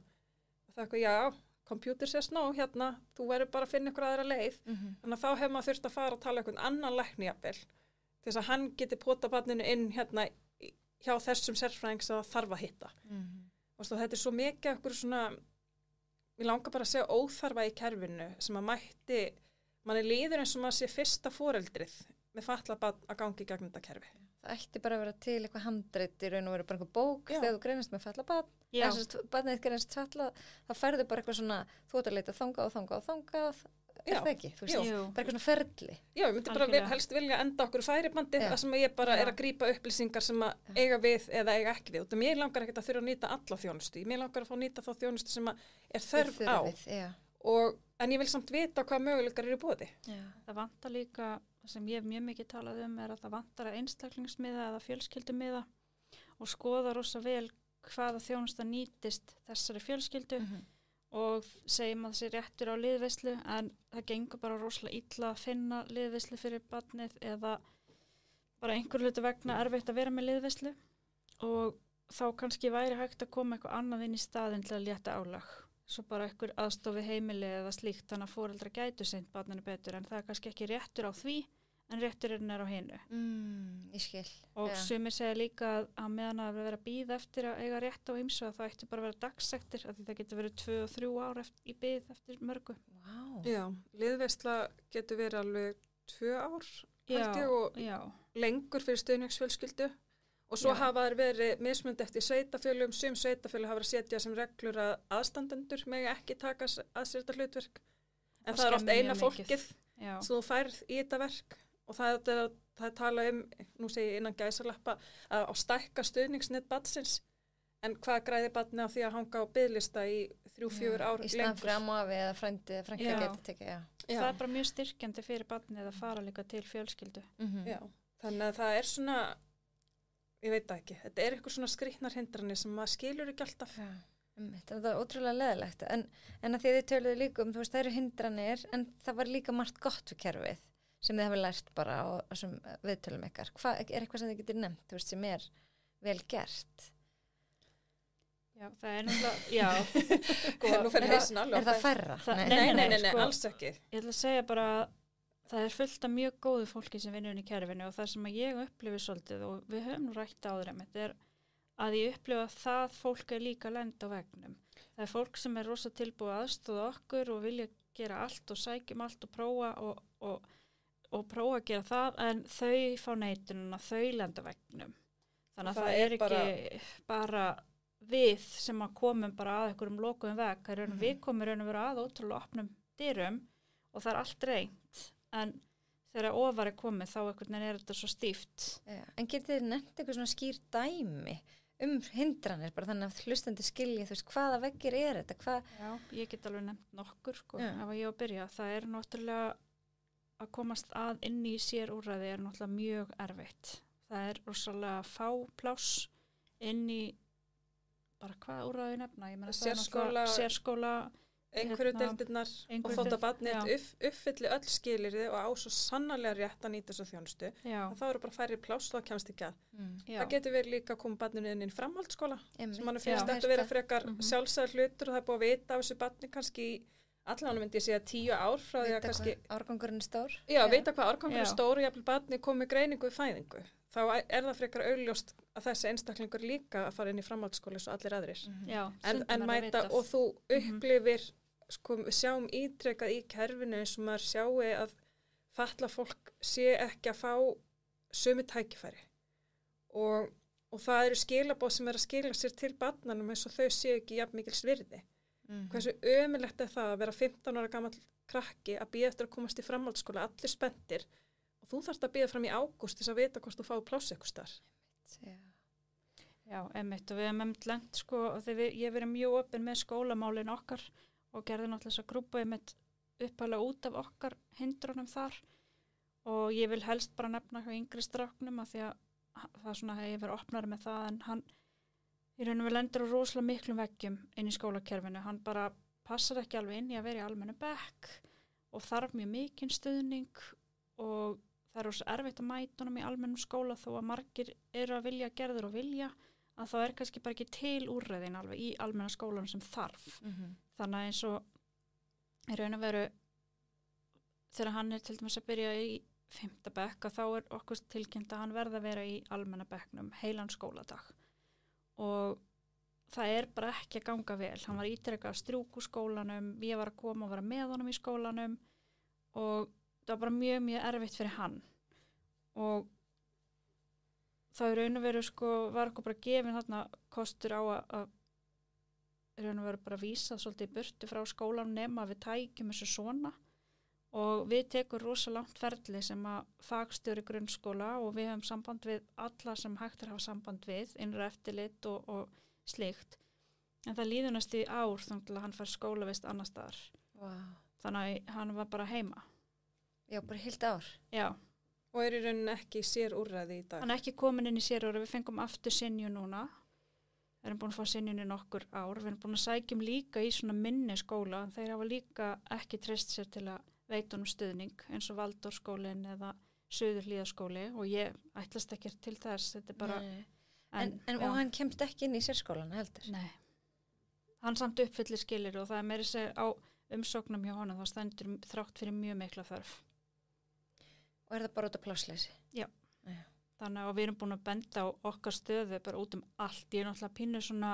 Og það er eitthvað, computer says no, hérna, þú verður bara að finna ykkur aðra leið. Þannig að þá hefur maður þurft að fara að tala einhvern annan lækni jafnvel, til þess að hann geti pota barninu inn hérna hjá þessum sérfræðing sem það þarf að hitta. Og þetta er svo mikið okkur svona, ég langar bara að segja óþarfa í kerfinu sem að mætti, mann er líður eins og maður sé fyrsta foreldrið með fatlað barn að gangi gegnum þetta kerfi. Það ætti bara að vera til eitthvað handrit í raun og veru bara einhver bók þegar þú greinast með fatlað barn. Barnið greinast fatlað, þá færðu bara eitthvað svona, þú ert að leita þangað. Er það ekki? Þú veist, bara eitthvað svona ferli. Já, ég myndi bara helst vilja enda okkur færibandi þar sem ég bara er að grípa upplýsingar sem að eiga við eða eiga ekki við. Og mér langar ekkert að þurfa að nýta alla þjónustu. Mér langar að fá að nýta þá þjónustu sem er þörf á. En ég vil samt vita hvað möguleikar eru í boði. Það vantar líka, sem ég hef mjög mikið talað er að það vantar að einstaklingsmiða eða fjölskyldumiða og skoða rosa vel hvaða þjónusta nýtist þessari fjölskyldu. Og segjum að það sé réttur á liðveislu, en það gengur bara rosalega illa að finna liðveislu fyrir barnið eða bara einhver hluti vegna erfitt að vera með liðveislu og þá kannski væri hægt að koma eitthvað annað inn í staðinn til að létta álag. Svo bara einhver aðstofi heimili eða slíkt, þannig að foreldrar gætu sinnt barninu betur, en það er kannski ekki réttur á því, en rétturinn er á hinu. Ég skil. Og sumir segja líka að meðan að vera að bíða eftir að eiga rétt á ýmsu, að það ætti bara að vera dagsektir, af því það getur verið 2 og 3 ár í bíð eftir mörgu. Já, liðveisla getur verið alveg 2 ár, held ég, og lengur fyrir stuðningsfjölskyldu. Og svo hafa þær verið mismunandi eftir sveitafjölum, sum sveitafjölu hafa verið að setja sem reglur að aðstandendur megi ekki taka að sér þetta hlutverk. En það er oft eina fólkið sem þú færð í þetta verk. Og það er talað nú segi ég innan gæsalappa, að stækka stuðningsnet barnsins, en hvað græði barni á því að hanga á biðlista í 3-4 ár lengur. Í staðan fyrir afi eða frænka getur tekið, Það er bara mjög styrkjandi fyrir barnið að fara líka til fjölskyldu. Já, þannig að það er svona, ég veit ekki, þetta er eitthvað svona skrýtnar hindranir sem maður skilur ekki alltaf. Það er ótrúlega leðilegt, en að því þið töluðu líka þú veist, það eru hindranir, en það var líka margt gott við kerfið sem þið hafa lært bara á þessum viðtölum ykkar. Er eitthvað sem þið getur nefnt, þú veist, sem er vel gert? Já, það er náttúrulega, Nú fyrir hausin alveg. Er það færra? Nei, alls ekki. Ég ætla að segja bara að það er fullt af mjög góðu fólki sem vinnur í kerfinu og það sem ég upplifi svolítið og við höfum nú rætt áður þetta er að ég upplifa að það fólk er líka lend á vegnum. Það er fólk sem er rosa tilbúið aðstoða okkur og vilja gera allt og sækjum allt og prófa og prófa að gera það, en þau fá neitununa, þau lenda vegnum. Þannig að það er ekki bara við sem að komum bara að einhverjum lokuðum veg, við komum raun og vera að ótrúlega opnum dyrum og það er allt reynt, en þegar ofar er komið þá einhvern veginn er þetta svo stíft. En getið þið nefnt eitthvað svona skýr dæmi hindranir, bara þannig að hlustandi skilja, þú veist, hvaða veggir þetta, Já, ég get alveg nefnt nokkur, sko, Já. ef ég á að byrja. Það er náttúrulega að komast að inn í sérúrræði er náttúrulega mjög erfitt. Það er rosalega fá pláss inn í, bara hvað úrræði nefna? Ég meina, það er náttúrulega sérskóla, einhverju deildirnar og þótt að barnið uppfylli öll skilyrði og á svo sannarlega rétt að nýta þessu þjónustu, þá eru bara færri pláss og það kemst ekki að. Það getur verið líka að koma barninu inn í framhaldsskóla sem mann finnst þetta vera frekar sjálfsæður hlutur og það er búið að vita af þessu barni kannski í allan myndi ég segja 10 ár frá því að kannski árgangurinn er stór. Já, vita hvað árgangurinn er stór og jafnvel barni komið greiningu við fæðingu. Þá er það frekar augljóst að þessi einstaklingur líka að fara inn í framhaldsskóla eins og allir aðrir. En mæta og þú upplifir sko, við sjáum ítrekað í kerfinu eins og maður sjáu að fatlað fólk sé ekki að fá sömu tækifæri og það eru skilaboð sem að skila sér til barnanum eins og þau séu ekki jafn mikils virði. Hversu ömurlegt er það að vera 15 ára gamall krakki að bíða eftir að komast í framhaldsskóla, allir spenntir og þú þarft að bíða fram í ágúst til að vita hvort þú fái pláss einhvers staðar. Já, einmitt og við hefum lent sko, ég hef verið mjög opinn með skólamálin okkar og gerði náttúrulega þess að grúpa einmitt uppalega út af okkar hindrunum þar og ég vil helst bara nefna hjá yngri stráknum að því að það er svona að ég verið opnari með það en hann í raun og við lendur á rosalega miklum veggjum inn í skólakerfinu, hann bara passar ekki alveg inn í að vera í almennu bekk og þarf mjög mikinn stuðning og það er rosa erfitt að mæta honum í almennum skóla þó að margir eru að vilja gerður og vilja að þá er kannski bara ekki til úrræðin alveg í almenna skólanum sem þarf. Þannig að eins og í raun og veru þegar hann er til dæmis að byrja í 5. bekk að þá er okkur tilkynnt að hann verða að vera í almenna bekknum heilan skóladag og það er bara ekki að ganga vel. Hann var ítrekað að strjúka úr skólanum, ég var að koma og vera með honum í skólanum og það var bara mjög, mjög erfitt fyrir hann og það er raun og veru sko, var okkur bara gefin þarna kostur á að raun og veru bara vísað svolítið í burtu frá skólanum nema að við tækjum þessu svona og við tekum rosa langt ferli sem að fagstjóri grunnskóla og við höfum samband við alla sem hægt er að hafa samband við, innra eftirlit og slíkt. En það líður næstu í ár þannig að hann fær skólavist annar staðar. Þannig að hann var bara heima. Já, bara heilt ár. Já. Og er í rauninni ekki sér úrræði í dag? Hann er ekki komin inn í sér úrræði, við fengum aftur synjun núna. Við erum búin að fá synjun í nokkur ár. Við erum búin að sækjum líka í svona minni skóla, en þeir hafa líka ekki treyst sér til að veita honum stuðning, eins og Valdórskólinn eða Suðurhlíðaskóli og ég ætlast ekki til þess, þetta er bara... En og hann kemst ekki inn í sérskólana heldur? Nei. Hann samt uppfyllir skilir og það er meiri sér á umsóknum hjá honum, það stendur þrátt fyrir mjög mikla þörf. Og er það bara út af plássleysi? Já. Þannig að við erum búin að benda á okkar stöðu bara út um allt. Ég er náttúrulega pínu svona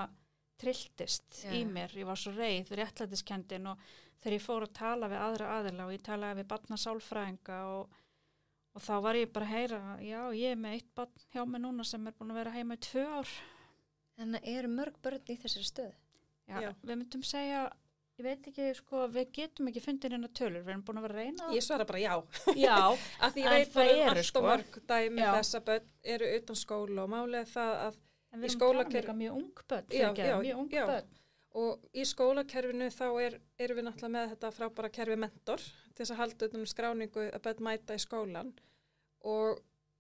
trilltist í mér. Ég var svo reið, réttlætiskendin og þegar ég fór að tala við aðra aðila og ég talaði við barnasálfræðinga og þá var ég bara að heyra, já, ég er með 1 barn hjá mig núna sem er búin að vera heima í 2 ár. Þannig eru mörg börn í þessari stöðu? Já, við myndum segja... Ég veit ekki, sko, við getum ekki fundið hérna tölur, við erum búin að vera að reyna. Ég svara bara já. Já, að því ég veit bara allt og mörg dæmi þess að börn eru utan skóla og málið það að í skólakerfinu mjög ung börn. Og í skólakerfinu þá erum við náttúrulega með þetta frábæra kerfi mentor til þess að halda utan skráningu að börn mæta í skólan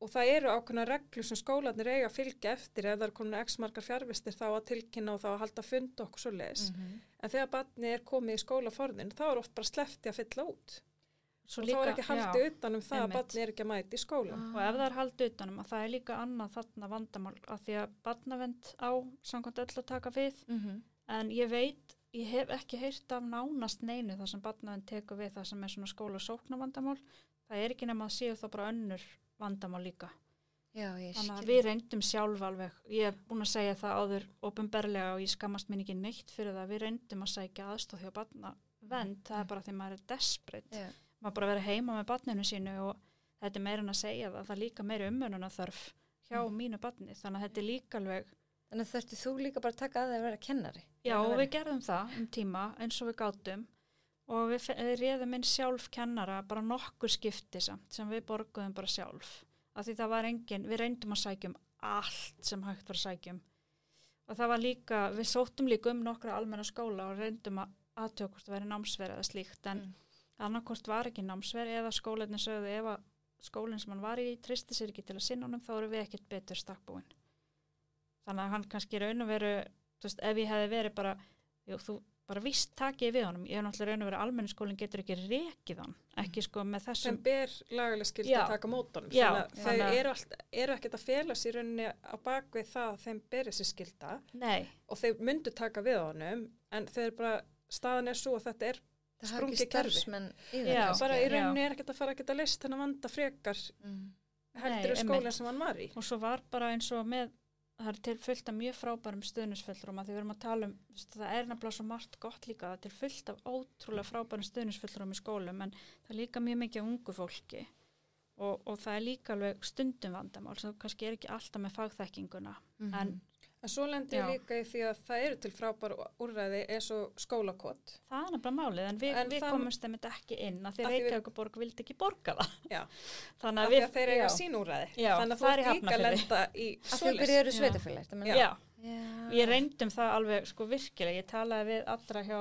og það eru ákveðna reglur sem skólarnir eiga að fylgja eftir ef það er komin x margar fjarvistir þá að tilkynna og þá að halda fund okkur svo leiðis. En þegar barni er komið í skólaforðin þá er oft bara sleppt að fylla út. Og þá er ekki haldið utanum það að barni er ekki að mæta í skólan. Og ef það er haldið utanum að það er líka annað þarna vandamál að því að barnavernd á samkvæmt öll að taka við. En ég veit, ég hef ekki heyrt af nánast neinu þar sem barnavernd tekur við það sem er svona skólasóknarvandamál. Það er ekki nema að séu þá bara önnur vandamál líka. Já, þannig að við reyndum sjálf alveg, ég hef búin að segja það áður opinberlega og ég skammast mín ekki neitt fyrir það, við reyndum að sækja aðstoð hjá barnavernd, það er bara því maður er desperate, maður bara verið heima með barninu sínu og þetta er meira en að segja það er líka meira umönnunarþörf hjá mínu barni, þannig að þetta er líka alveg. Þannig að þurftu þú líka bara að taka að það að vera kennari? Já, og við gerðum það tíma eins og við gátum og við réðum inn sjálf kennara bara nokkur skipti samt sem við borguðum bara sjálf. Af því það var engin, við reyndum að sækjum allt sem hægt var að sækjum og það var líka, við sóttum líka nokkra almenna skóla og reyndum að aðtöku hvort það væri námsverð eða slíkt, en annarkvort var ekki námsverð eða skólarnir sögðu ef að skólinn sem hann var í tristi sér ekki til að sinna honum, þá erum við ekkert betur stakkbúin. Þannig að hann kannski raun og veru, þú veist, ef ég hefði verið bara, þú bara víst takið við honum, ég hef náttúrulega raun og veru almenniskólinn getur ekki rekið hann, ekki sko með þessum. Sem ber lagalega skyldi að taka mót honum. Þannig að þau eru ekkert að fela sér rauninni á bakvið það að þeim ber þessi skylda. Nei. Og þau myndu taka við honum, en þau eru bara, staðan er svo að þetta er sprungið kerfi. Bara í rauninni er ekkert að fara að geta list þennan vanda frekar heldur skólinn sem hann var í. Og svo var bara eins og með, það er til fullt af mjög frábærum stuðningsfulltrúum að því við erum að tala það er nefnilega svo margt gott líka, það er til fullt af ótrúlega frábærum stuðningsfulltrúum í skólum, en það er líka mjög mikið ungu fólki og það er líka alveg stundum vandamál, svo kannski er ekki alltaf með fagþekkinguna, En svo lendir ég líka í því að það eru til frábæra úrræði eins og skólakot. Það er nefnilega málið, en við komumst þeim ekki inn að því Reykjavíkurborg vildi ekki borga það. Já, þannig að þeir eiga sín úrræði. Já, þannig að þú ert líka að lenda í svoleiðis. Að þau byrjuðu sveitafélag. Já, ég reyndum það alveg sko virkilega. Ég talaði við allra hjá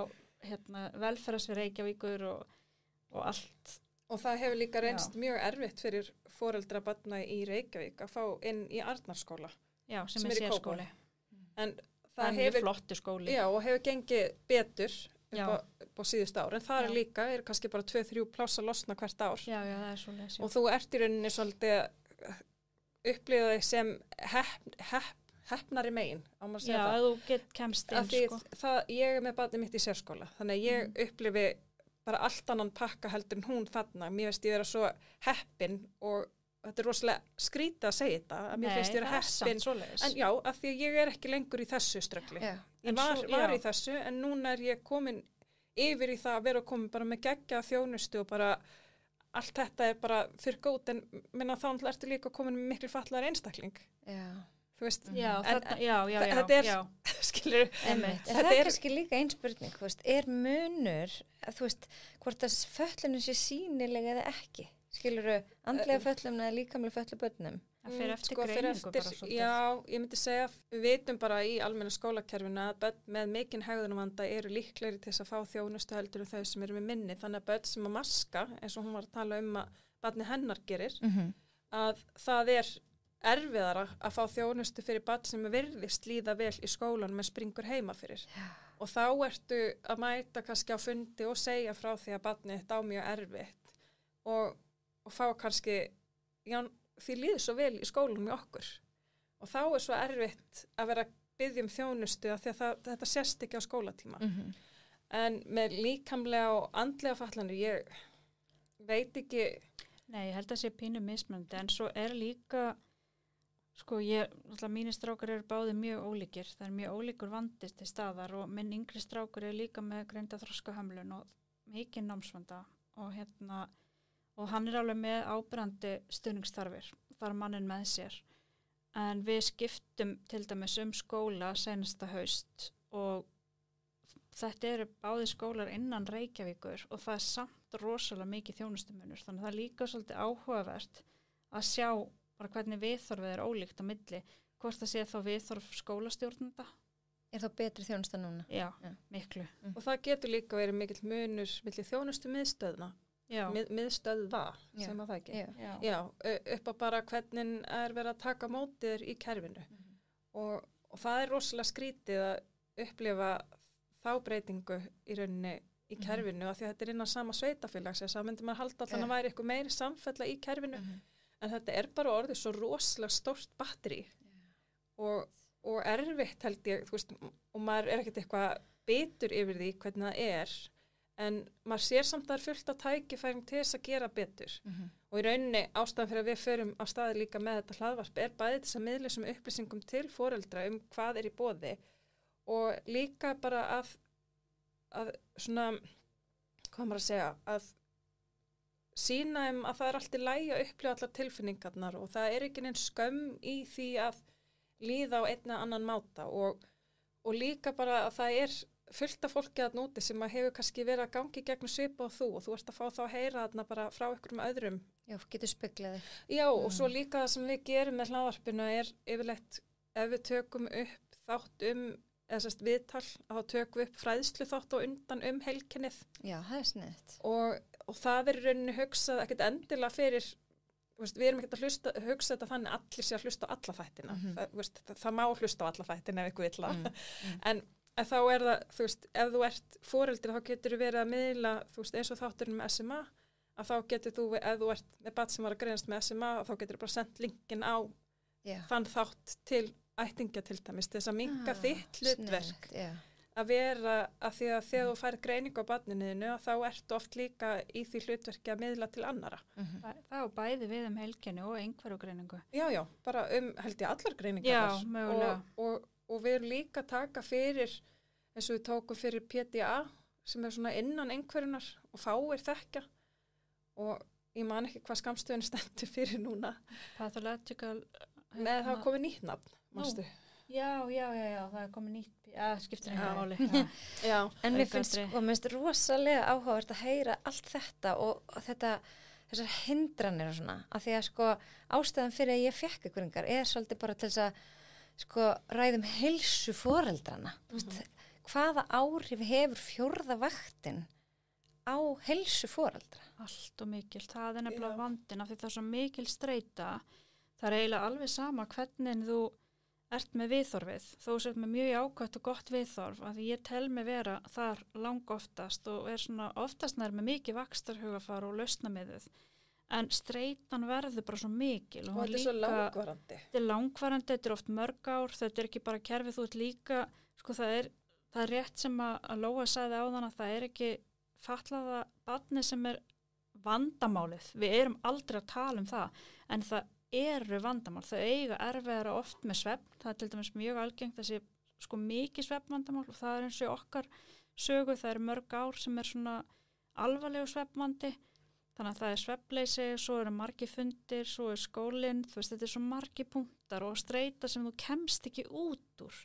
velferðarsvið Reykjavíkur og allt. Og það hefur líka reynst mjög erfitt fyrir foreldra barna í Reykjavík að fá inn í Arnarskóla. Já, sem er sérskóli. En það hefur flottu skóli. Já, og hefur gengið betur upp á síðust ár. En það er kannski bara 2-3 pláss að losna hvert ár. Já, það er svoleiðis. Og þú ert í rauninni svolítið upplifað þig sem heppnari megin, á maður að segja það. Já, þú kemst inn, sko. Ég er með barnið mitt í sérskóla, þannig að ég upplifi bara allt annan pakka heldur en hún þarna. Mér veist ég vera svo heppin og þetta er rosalega skrítið að segja þetta, að mér finnst ég vera heppin, en já, af því að ég er ekki lengur í þessu ströggli. Ég var í þessu, en núna er ég komin yfir í það að vera komin bara með geggjaða þjónustu og bara allt þetta er bara fyrir góð, en minna þá ertu líka komin með miklu fatlaðar einstakling. Já. Þú veist, þetta er, skilur, það er kannski líka einn spurning, þú veist, er munur, þú veist, hvort að föllunum sé sýnilega eða ekki? Skilurðu andlega föllum eða líkamlega föllu börnum? Það fyrir eftir greiningu bara svolítið. Já, ég myndi segja, við vitum bara í almenna skólakerfinu að börn með mikinn hegðunarvanda eru líklegri til þess að fá þjónustu heldur en þau sem eru með minni. Þannig að börn sem að maska, eins og hún var að tala að barni hennar gerir, að það er erfiðara að fá þjónustu fyrir barn sem virðist líða vel í skólanum en springur heima fyrir. Og þá ertu að mæta kannski á fundi og segja frá því að barnið þetta á mjög erfitt og fá kannski, já, því líður svo vel í skólanum í okkur. Og þá er svo erfitt að vera að biðja þjónustu að þetta sést ekki á skólatíma. En með líkamlega og andlega fatlanir, ég veit ekki. Nei, ég held að sé pínu mismunandi, en svo er líka, sko, mínir strákar eru báði mjög ólíkir. Það er mjög ólíkur vandi til staðar og minn yngri strákur er líka með greinda þroskahömlun og mikið námsvanda og hann er alveg með áberandi stuðningsþarfir, þar mannin með sér. En við skiptum til dæmis skóla seinasta haust og þetta eru báði skólar innan Reykjavíkur og það er samt rosalega mikið þjónustumunur. Þannig að það er líka svolítið áhugavert að sjá bara hvernig viðþorfið er ólíkt á milli, hvort það sé þá viðþorf skólastjórnenda. Er þá betri þjónusta núna? Já. Miklu. Og það getur líka verið mikill munur milli þjónustu miðstöðna. Miðstöðva sem að það ekki. Já, upp á bara hvernig er verið að taka mótið í kerfinu. Og það er rosalega skrítið að upplifa þá breytingu í rauninni í kerfinu af því að þetta er innan sama sveitafélags þess að myndi maður halda allan að væri eitthvað meiri samfella í kerfinu en þetta er bara orðið svo rosalega stórt batteri og erfitt held ég, þú veist, og maður er ekkert eitthvað bitur yfir því hvernig það er. En maður sér samt að það er fullt af tækifæring til þess að gera betur. Og í rauninni ástæðan fyrir að við förum á staði líka með þetta hlaðvarp er bæði þess að miðla sem upplýsingum til foreldra hvað er í boði og líka bara að svona, hvað maður að segja, að sýna að það er allt í lagi að upplifa allar tilfinningarnar og það er ekki neins skömm í því að líða á einn eða annan máta og líka bara að það er fullt af fólki að núti sem að hefur kannski verið að gangi gegnum svipa og þú ert að fá þá að heyra þarna bara frá ykkur öðrum. Já, getur speklaði. Já, og svo líka það sem við gerum með hlaðvarpinu er yfirleitt ef við tökum upp þátt eða sérst viðtal, að þá tökum við upp fræðslu þátt og undan heilkennið. Já, það sniðt. Og það í rauninni hugsað ekkert endilega fyrir, við erum ekkert að hugsa þetta þannig að allir sé að hlusta á alla þættina. Það má hlusta á alla þættina ef ykkur vill það. En þá það, ef þú ert foreldri þá getur þú verið að miðla, eins og þátturinn með SMA, að þá getur þú, ef þú ert með barn sem var að greinast með SMA, þá getur þú bara sendt linkin á þann þátt til ættingja til dæmis, þess að minnka þitt hlutverk að vera að því að þegar þú færð greiningu á barninu þá ertu oft líka í því hlutverki að miðla til annara. Það er bæði við heilkenni og einhverfugreiningu. Já, bara held ég allar greiningar. Já, mögulega. Og við erum líka að taka fyrir, eins og við tókum fyrir PDA sem er svona innan einhverjunar og fáir þekkja og ég man ekki hvað skammstöðin stendur fyrir núna. Pathological. Nei, það komið nýtt nafn. Mástu? Já, það komið nýtt, skiptir enga máli. Já. En mér finnst rosalega áhugavert að heyra allt þetta og þessar hindranir og svona, af því að ástæðan fyrir að ég fekk einhverjingar svolítið bara til þess að ræðum heilsu foreldrana. Hvaða áhrif hefur 4. vaktin á heilsu foreldra? Allt og mikil, það er nefnilega vandinn af því það er svo mikil streita. Það er eiginlega alveg sama hvernig þú ert með viðþorfið, þó sért með mjög ákvæmt og gott viðþorf, af því ég tel mig vera þar langoftast og svona oftast nær með mikið vaxtarhugafar og lausnamiðuð, en streitan verður bara svo mikil. Og þetta er svo langvarandi. Þetta er langvarandi, þetta er oft mörg ár, þetta er ekki bara kerfið, þú ert líka, það er rétt sem að Lóa sagði áðan að það er ekki fatlaða barni sem er vandamálið, við erum aldrei að tala það, en það eru vandamál, þau eiga erfiðara oft með svefn, það er til dæmis mjög algengt að sé mikið svefnvandamál og það er eins og okkar sögu, það eru mörg ár sem er svona alvarlegu svefnvandi, þannig að það er svefnleysi, svo eru margir fundir, svo er skólinn, þetta er svo margir punktar og streita sem þú kemst ekki út úr,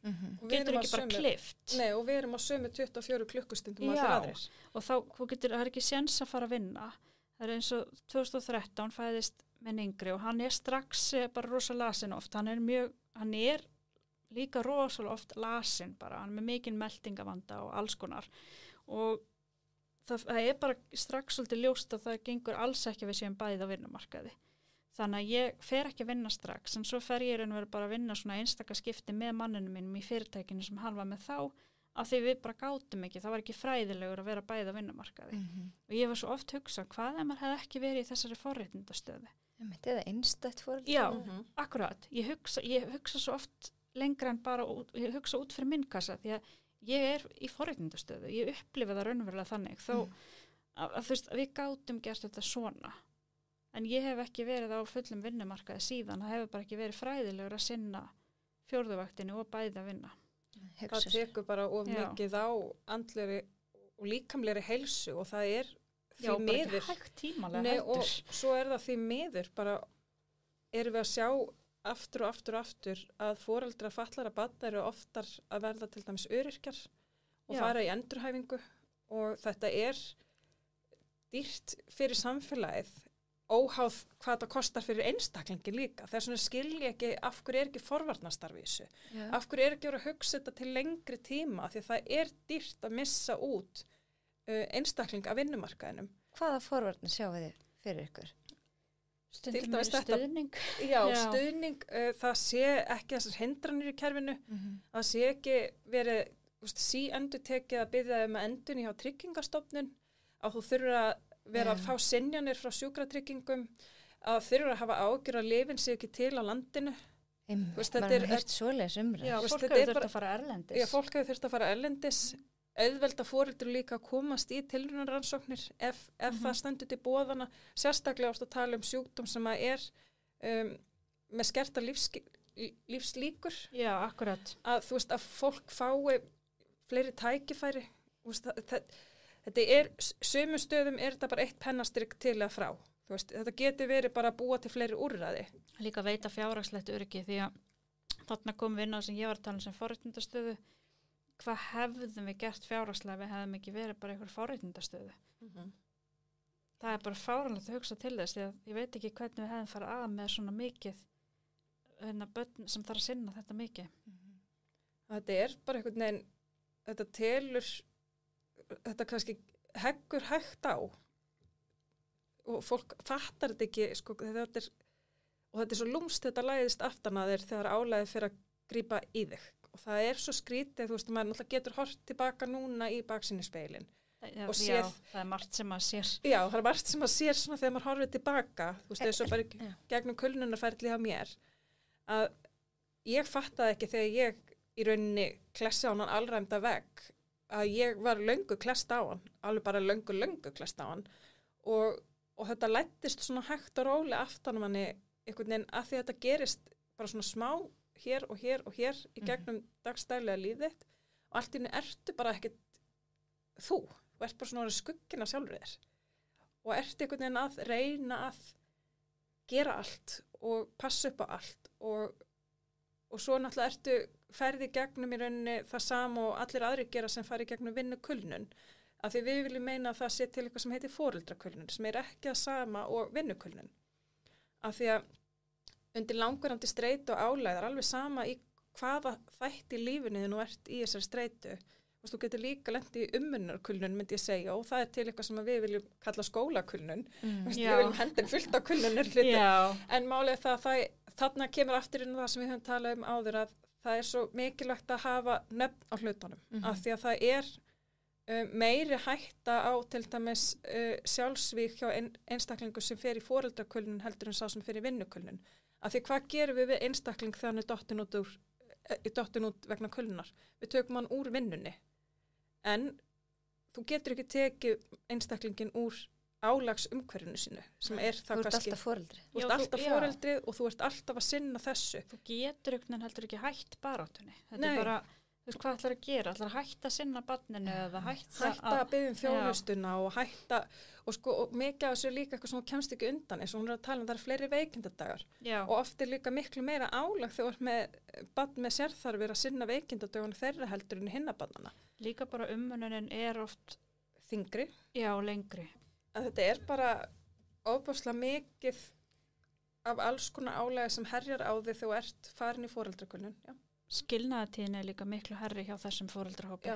getur ekki bara klift. Nei, og við erum á sömu 24 klukkustundum allir aðrir. Og þá það er ekki séns að fara að vinna, það er eins og 2013 fæðist minn yngri og hann er strax bara rosa lasin oft, hann er líka rosalega oft lasin bara, hann er með mikinn meldingavanda og alls konar og það er bara strax svolítið ljóst að það gengur alls ekki við séum bæði á vinnumarkaði. Þannig að ég fer ekki að vinna strax, en svo fer ég bara að vinna svona einstaka skipti með manninu mínum í fyrirtækinu sem hann var með þá, af því við bara gátum ekki, það var ekki fræðilegur að vera bæði á vinnumarkaði. Og ég var svo oft hugsað, hvað ef maður hefði ekki verið í þessari forréttindastöðu? Eða einstætt foreldri? Já, akkurat. Ég hugsa svo oft lengra en bara, ég hugsa út fyrir minn kassa, því að ég er í forréttindastöðu, ég upplifa það raunverulega þannig, þó að við gátum gert þetta svona. En ég hef ekki verið á fullum vinnumarkaði síðan, það hefur bara ekki verið fræðilegur að sinna 4. vaktinni og bæði að vinna. Það tekur bara of mikið á andlegri og líkamlegri heilsu og það er því miður. Bara ekki hægt tímalega heldur. Og svo er það því miður, bara erum við að sjá aftur og aftur að foreldrar fatlara barna eru oftar að verða til dæmis öryrkjar og fara í endurhæfingu og þetta er dýrt fyrir samfélagið, óháð hvað það kostar fyrir einstaklingi líka. Þess vegna skilji ekki af hverju er ekki forvarnastarf í þessu. Af hverju er ekki að hugsa þetta til lengri tíma því að það er dýrt að missa út einstakling af vinnumarkaðinum. Hvaða forvarnir sjáu þið fyrir ykkur? Stundum er stuðning. Já, stuðning. Það sé ekki þessar hindranir í kerfinu. Það sé ekki verið síendurtekið að biðja að endurni hjá Tryggingastofnun, að þú þurfur að vera að fá synjanir frá sjúkratryggingum, að þurfur að hafa ágjur að lyfin sé ekki til á landinu. Maður har heyrt svoleiðis umræðu. Já, fólk hefur þurft að fara erlendis. Já, fólk hefur þurft að fara erlendis. Auðvelda foreldrar líka að komast í tilraunarrannsóknir ef það stendur til boðana, sérstaklega ást að tala um sjúkdóm sem að með skerta lífslíkur. Já, akkurat. Að að fólk fái fleiri tækifæri. Þetta er, sumum stöðum er þetta bara eitt pennastrygg til að frá. Þetta getur verið bara að búa til fleiri úrræði. Líka veita fjárhagslegt öryggi því að þarna komum við inn á sem ég var að tala sem forréttindastöðu. Hvað hefðum við gert fjárhagslega við hefðum ekki verið bara einhver forréttindastöðu? Það er bara fáránlegt að hugsa til þess því að ég veit ekki hvernig við hefðum farið að með svona mikið börn sem þarf að sinna þetta mikið. að þetta bara einhvern veginn, þetta telur, þetta kannski heggur hægt á og fólk fattar þetta ekki, sko, þetta er svo lúmst þetta læðist aftan að þér þegar álæðið fyrir að grípa í þig og það er svo skrítið, þú veist, maður náttúrulega getur hort tilbaka núna í baksinnispeilin Já, og séð, það er margt sem að sér. Já, það er margt sem að sér svona þegar maður horfir tilbaka, þú veist, þess að bara gegnum kulnunarferðli hjá mér, að ég fattaði ekki þegar ég í rauninni klessi á hann allræmda vegg, að ég var löngu klest á hann, alveg bara löngu klest á hann og þetta lættist svona hægt og róli aftan manni einhvern veginn að því að þetta gerist bara svona smá hér og hér í gegnum dagstælega lífið og allt í henni ertu bara ekkert þú ert bara svona skugginn af sjálfur þér og ertu einhvern veginn að reyna að gera allt og passa upp á allt og svo náttúrulega ertu ferði gegnum í rauninni það sama og allir aðrir gera sem fari gegnum vinnukulnun af því við viljum meina að það sé til eitthvað sem heitir foreldrakulnun sem er ekki það sama og vinnukulnun af því að undir langvarandi streitu og álæðar alveg sama í hvaða þætti í lífinu þið nú ert í þessari streitu þú getur líka lent í ummunnarkulnun myndi ég segja og það er til eitthvað sem við viljum kalla skólakulnun við viljum hendin fullt á kulnunir en málið það þarna kemur aftur inn það sem við höfum talað áður að það er svo mikilvægt að hafa nöfn á hlutunum af því að það er meiri hætta á til dæmis sjálfsvík hjá einstaklingu sem fer í foreldrakulnun heldur en sá sem fer í vinnukulnun af því hvað gerum við einstakling þegar hann er dottin út vegna kulnunar við tökum hann úr vinnunni en þú getur ekki tekið einstaklingin úr álags umhverfinu sínu sem er það kannski. Þú ert alltaf foreldrið og þú ert alltaf að sinna þessu. Þú getur heldur ekki hætt baráttunni. Þetta er bara, þú veist hvað ætlar að gera? Ætlar að hætta að sinna barninu eða hætta að biðja þjónustuna og hætta og mikið af þessu er líka eitthvað sem þú kemst ekki undan eins og hún er að tala það er fleiri veikindadagar og oft er líka miklu meira álag þegar þú ert með barn með sérþarfir að sinna veikindadagun þeirra heldur en hinna barnana. Líka bara umönnunin er oft þyngri. Já, lengri. Að þetta er bara ofboðslega mikið af alls konar álagi sem herjar á þig þegar þú ert farin í foreldrakulnun. Skilnaðartíðin er líka miklu herri hjá þessum foreldrahópi.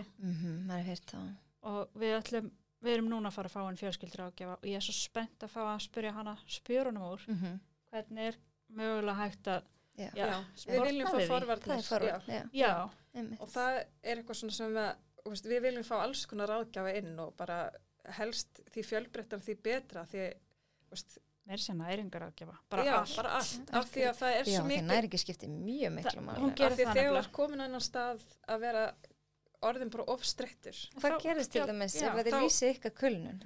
Maður heyrt það. Og við erum núna að fara að fá einn fjölskylduráðgjafa og ég er svo spennt að fá að spyrja hana spjörunum úr hvernig er mögulega hægt að við viljum fá forvarnir. Og það er eitthvað svona sem við viljum fá alls konar ráðgjafa inn og bara helst því fjölbreyttar því betra því meir sem næringaráðgjafa bara allt af því að það er svo mikið næringi skiptir mjög miklu máli af því þegar þú ert komin á annan stað að vera orðin bara ofstreittur hvað gerist til dæmis ef þið lýsið ykkar kulnun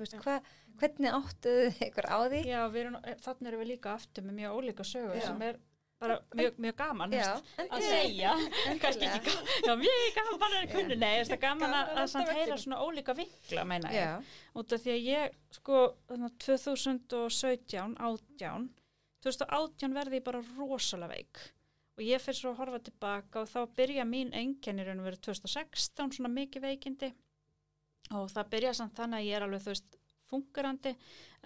hvernig áttuðu ykkur á því þannig erum við líka aftur með mjög ólíka sögur sem er bara mjög gaman að segja kannski ekki mjög gaman að kunnu nei, það er gaman að samt heyra svona ólíka vinkla meina ég út af því að ég 2017 verði ég bara rosalega veik og ég fyrir svo að horfa tilbaka og þá byrja mín einkenni raun og verið 2016 svona mikið veikindi og það byrja samt þannig að ég er alveg fungerandi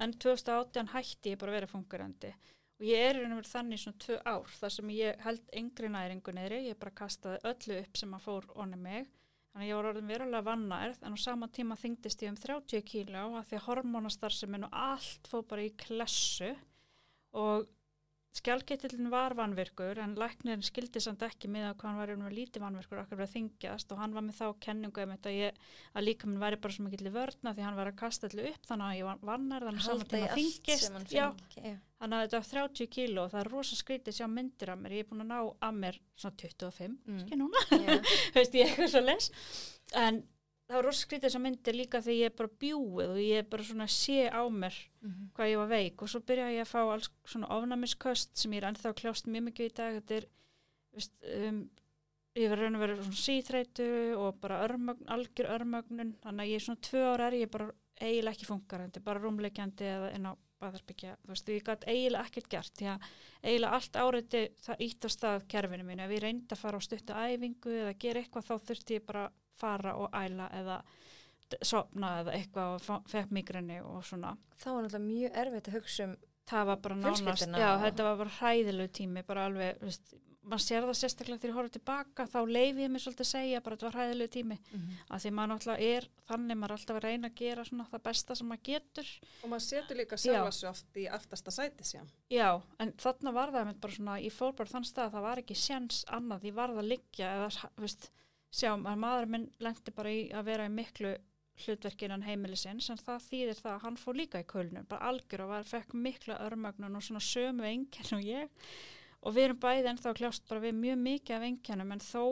en 2018 hætti ég bara að vera fungerandi og ég er raun og verið þannig svona 2 ár þar sem ég held engri næringu niðri, ég bara kastaði öllu upp sem að fór onni mig þannig að ég var orðin verulega vannærð en á sama tíma þyngdist ég 30 kíló af því að hormónastarfsemin og allt fór bara í klessu og skjaldkirtillinn var vanvirkur en læknirinn skildi samt ekki með að hvað hann var lítið vanvirkur okkar verið að þyngjast og hann var með þá kenningu að líkaminn væri bara svo mikill í vörna því hann var að kasta allir upp þannig að ég var vannærð þannig að saman tíma þyngjast þannig að þetta var 30 kíló og það er rosa skrítið sjá myndir af mér ég er búin að ná af mér svona 25 ekki núna veist ég eitthvað svo les en það var rosa skrítið þessar myndir líka þegar ég er bara bjúið og ég er bara svona sé á mér hvað ég var veik og svo byrjaði ég að fá alls svona ofnæmisköst sem ég er ennþá að kljást mjög mikið í dag þetta er ég var raun og verið svona síþreytu og bara algjör örmögnun þannig að ég svona 2 ára ég bara eiginlega ekki fungerandi bara rúmleikjandi eða inn á baðherbergja ég gat eiginlega ekkert gert því að eiginlega allt áriti það ítt á stað kerfinu mínu ef ég reyndi að fara á stuttu æfingu eða gera eitthvað þá þurfti ég bara fara og æla eða sofna eða eitthvað og fekk migræni og svona. Það var náttúrulega mjög erfitt að hugsa það var bara nánast, þetta var bara hræðilegu tími, bara alveg, maður sér það sérstaklega þegar ég horfði tilbaka, þá leiði ég mér svolítið að segja bara að þetta var hræðilegu tími, að því maður náttúrulega þannig maður alltaf að reyna að gera svona það besta sem maður getur. Og maður setur líka sjálfa sig oft í aftasta sæti síðan. Já, en þarna var það bara svona, ég fór bara þann stað að það var ekki séns annað, ég varð að liggja eða, veist, sjá, maður minn lendi bara í að vera í miklu hlutverki innan heimilisins, en það þýðir það að hann fór líka í kulnun, bara algjör og fekk mikla örmögnun og svona sömu einkenni og ég. Og við erum bæði ennþá að kljást bara við mjög mikið af einkennum, en þó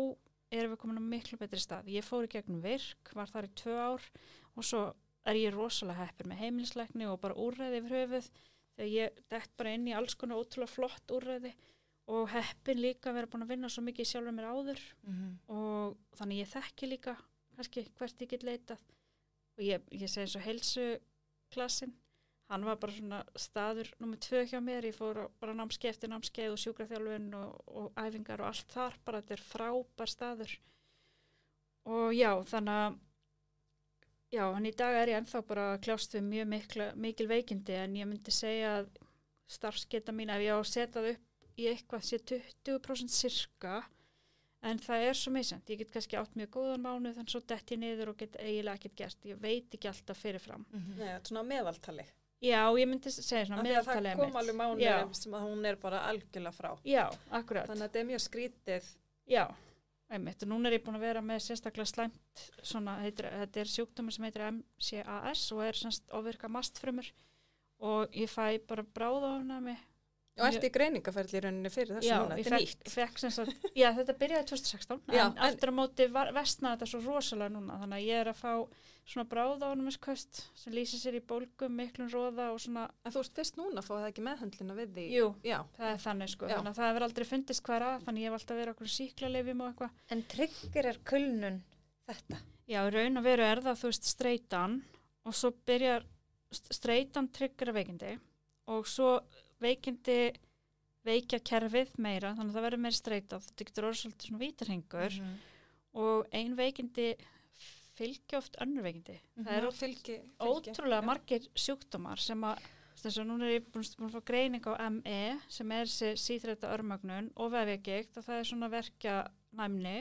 erum við komin á miklu betri stað. Ég fór í gegnum virk, var þar í 2 ár og svo ég rosalega heppin með heimilislækni og bara úrræði yfir höfuð, þegar ég dett bara inn í alls konar ótrúlega flott úrræði og heppin líka að vera búin að vinna svo mikið sjálfur mér áður og þannig ég þekki líka kannski hvert ég get leitað og ég segi eins og heilsuklassin, hann var bara svona staður númer 2 hjá mér, ég fór bara námskeið eftir námskeið og sjúkraþjálfun og æfingar og allt þar, bara þetta frábær staður. Og já, þannig að, já, en í dag ég ennþá bara að kljást við mjög mikil veikindi, en ég myndi segja að starfsgeta mín, ef ég á að setja það upp í eitthvað sé 20% sirka, en það svo misjant, ég get kannski átt mjög góðan mánuð, þannig svo dett ég niður og get eiginlega ekkert gert, ég veit ekki alltaf fyrirfram. Nei, þetta svona meðaltali. Já, ég myndi segja svona meðaltali það kom alveg mánuðum sem að hún bara algjörlega frá. Já, akkurat. Þannig að þetta mjög skrítið. Já, einmitt. Og núna ég búin að vera með sérstaklega slæmt, svona, þetta sjúkdómur sem heitir MCAS og semst ofvirka mastfrumur og ég fæ bara bráðofnæmi. Og ertu í greiningaferli í rauninni fyrir þessu núna? Þetta nýtt. Fekk sem sagt, já, þetta byrjaði 2016, en aftur á móti vestnaði þetta svo rosalega núna, þannig að ég að fá svona bráðofnæmisköst sem lýsir sér í bólgum, miklum roða og svona. En þú ert fyrst núna að fá það ekki meðhöndlina við því? Jú, það þannig sko, þannig að það hefur aldrei fundist hver að, þannig ég hef alltaf verið okkur sýklalyfjum og eitthvað. En triggerar kulnun þetta? Já, raun og veru það, þú veist, streitan og svo byrjar streitan triggerar veikindi og svo veikindi veikja kerfið meira, þannig að það verður meira streita, þetta getur orðið svolítið svona vítarhingur og ein veikindi fylgja oft önnur veikindi. Það eru ótrúlega margir sjúkdómar sem að, þess að núna ég búin að fá greining á ME sem þessi síþreyta örmögnun og vefjagigt og það svona verkjanæmni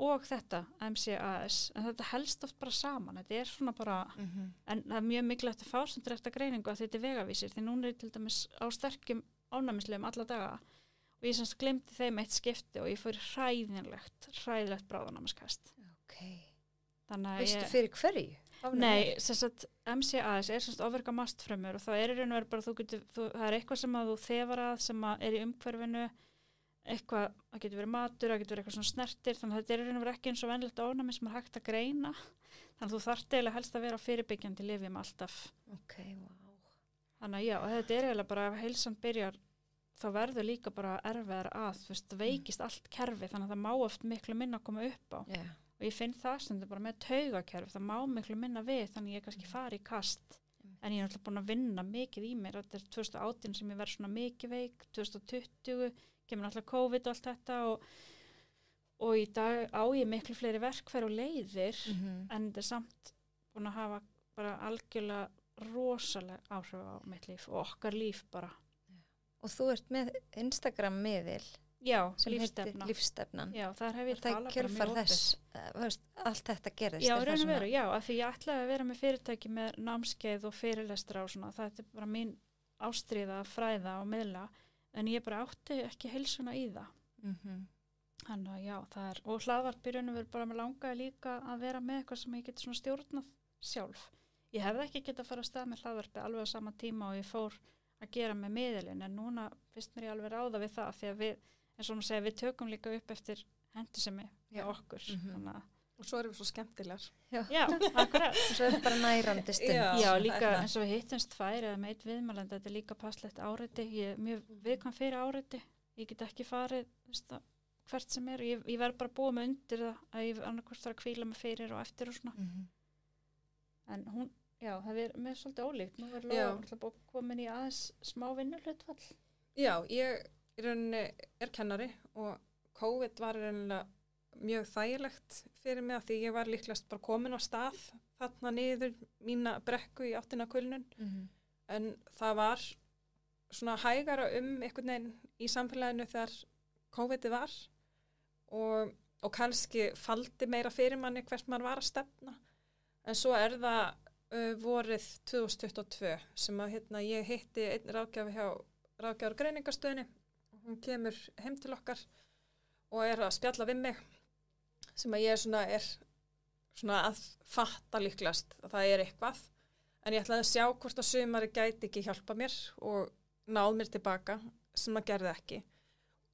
og þetta MCAS, en þetta helst oft bara saman, þetta svona bara, en það mjög mikilvægt að fá sem drekta greiningu að þetta vegavísir, því núna til dæmis á sterkum ánæmislegum alla daga og ég semst glemdi þeim eitt skipti og ég fór hræðilegt bráðanæmiskast. Okay. Veistu fyrir hverju? Nei, semst MCAS semst ofvirka mastfrumur og það í raun og veru bara það eitthvað sem að þú þefar að sem að í umhverfinu eitthvað, það getur verið matur, það getur verið eitthvað svona snertir, þannig að þetta í raun og veru ekki eins og venjulegt ofnæmi sem hægt að greina, þannig að þú þarft eiginlega helst að vera fyrirbyggjandi lyfjum alltaf. Ok, wow. Þannig að já, þetta eiginlega bara ef heilsan byrjar, þá verður líka bara erfiðar að, þú veist, það veikist allt kerfi, þannig að það má oft miklu minna að koma upp á. Yeah. Og ég finn það sem þetta bara með taugakerfi, það má miklu minna við, þannig ég kannski fari í kast. En ég náttúrulega búin að vinna mikið í mér, þetta 2018 sem ég verið svona mikið veik, 2020 kemur náttúrulega COVID og allt þetta og í dag á ég miklu fleiri verkfæri og leiðir en þetta samt búin að hafa bara algjörlega rosalega áhrif á mitt líf og okkar líf bara. Og þú ert með Instagram-miðil sem heitir Lífstefnan. Já, þar hef ég talað bara mjög opið. Allt þetta gerðist. Já, raun og veru, já, af því ég ætlaði að vera með fyrirtæki með námskeið og fyrirlestra og svona, það bara mín ástríða að fræða og miðla, en ég bara átti ekki heilsuna í það. Þannig að já, það og hlaðvarp í raun og veru bara með langaði líka að vera með eitthvað sem ég geti svona stjórnað sjálf. Ég hefði ekki getað að fara að stað með hlaðvarpi alveg á sama tíma og ég fór að gera með miðilinn, en núna finnst mér ég alveg ráða við það, því að við, eins og hún segir, við tökum líka upp eftir hentisemi hjá okkur. Og svo erum við svo skemmtilegar. Já, akkurat. Og svo er þetta bara nærandi stund. Já, líka eins og við hittumst tvær eða með eitt viðmælandi, þetta er líka passlegt áreiti, ég er mjög viðkvæm fyrir áreiti, ég get ekki farið, veist það, hvert sem er, ég verð bara búið með undir það, að ég annarkvort þarf að hvíla mig fyrir og eftir og svona. En hún, já, það er með svolítið ólíkt. Nú er Lóa komin í aðeins smá vinnuhlutfall. Já, ég í rauninni er kennari og COVID var í rauninni mjög þægilegt fyrir mig að því ég var líklegast bara komin á stað þarna niður mína brekku í áttina kulnun. En það var svona hægara einhvern veginn í samfélaginu þegar COVID var og kannski faldi meira fyrir manni hvert maður var að stefna. En svo það vorið 2022 sem að ég hitti einn ráðgjafi hjá ráðgjafar greiningarstöðinni. Hún kemur heim til okkar og að spjalla við mig sem að ég er svona að fatta líklegast að það eitthvað. En ég ætlaði að sjá hvort að sumari gæti ekki hjálpa mér og náð mér tilbaka sem það gerði ekki.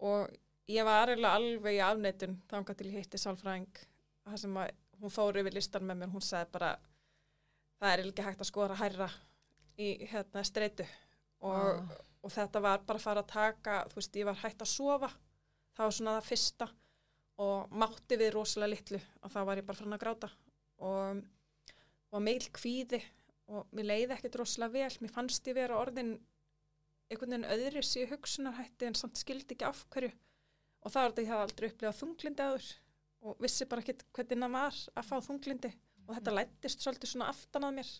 Og ég var alveg í afneitun þangað til ég hitti sálfræðing það sem að hún fór yfir listan með mér. Hún sagði bara það ekki hægt að skora hærra í streitu og þetta var bara að fara að taka, ég var hægt að sofa. Það var svona það fyrsta og mátti við rosalega litlu og þá var ég bara farin að gráta og mikil kvíði og mér leiði ekkert rosalega vel. Mér fannst ég vera orðin einhvern veginn öðris í hugsunarhætti en samt skildi ekki af hverju. Og það var þetta ég hafði aldrei upplifað þunglindi áður og vissi bara ekki hvernig það var að fá þunglindi og þetta læddist svolítið svona aftan að mér.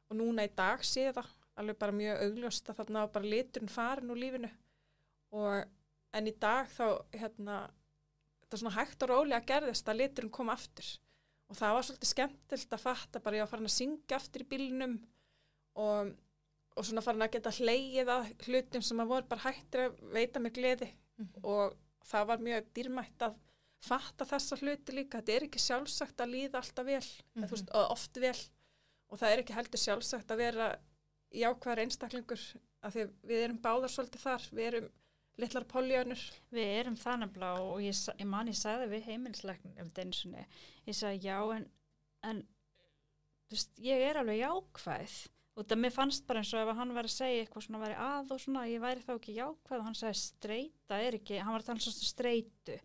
Og núna í dag sé það alveg bara mjög augljóst að þarna var bara liturinn farin úr lífinu. En í dag þá þetta svona hægt og rólega gerðist að liturinn kom aftur. Og það var svolítið skemmtilegt að fatta bara ég var farin að syngja aftur í bílnum og svona farin að geta hlegið að hlutum sem að voru bara hættir að veita mig gleði. Og það var mjög dýrmætt að fatta þessa hluti líka. Þetta ekki sjálfsagt að líða alltaf vel, oft vel. Og það ekki heldur sjálfsagt að vera jákvæður einstaklingur af því við erum báðar svolítið þar. Við erum litlar pollýjönur. Við erum það nefnilega og ég sagði við heimilislæknum einu sinni. Ég sagði já en þú veist, ég alveg jákvæð. Og það mér fannst bara eins og ef hann væri að segja eitthvað svona væri að og svona, ég væri þá ekki jákvæð og hann sagði streita ekki, hann var að tala svona streitu,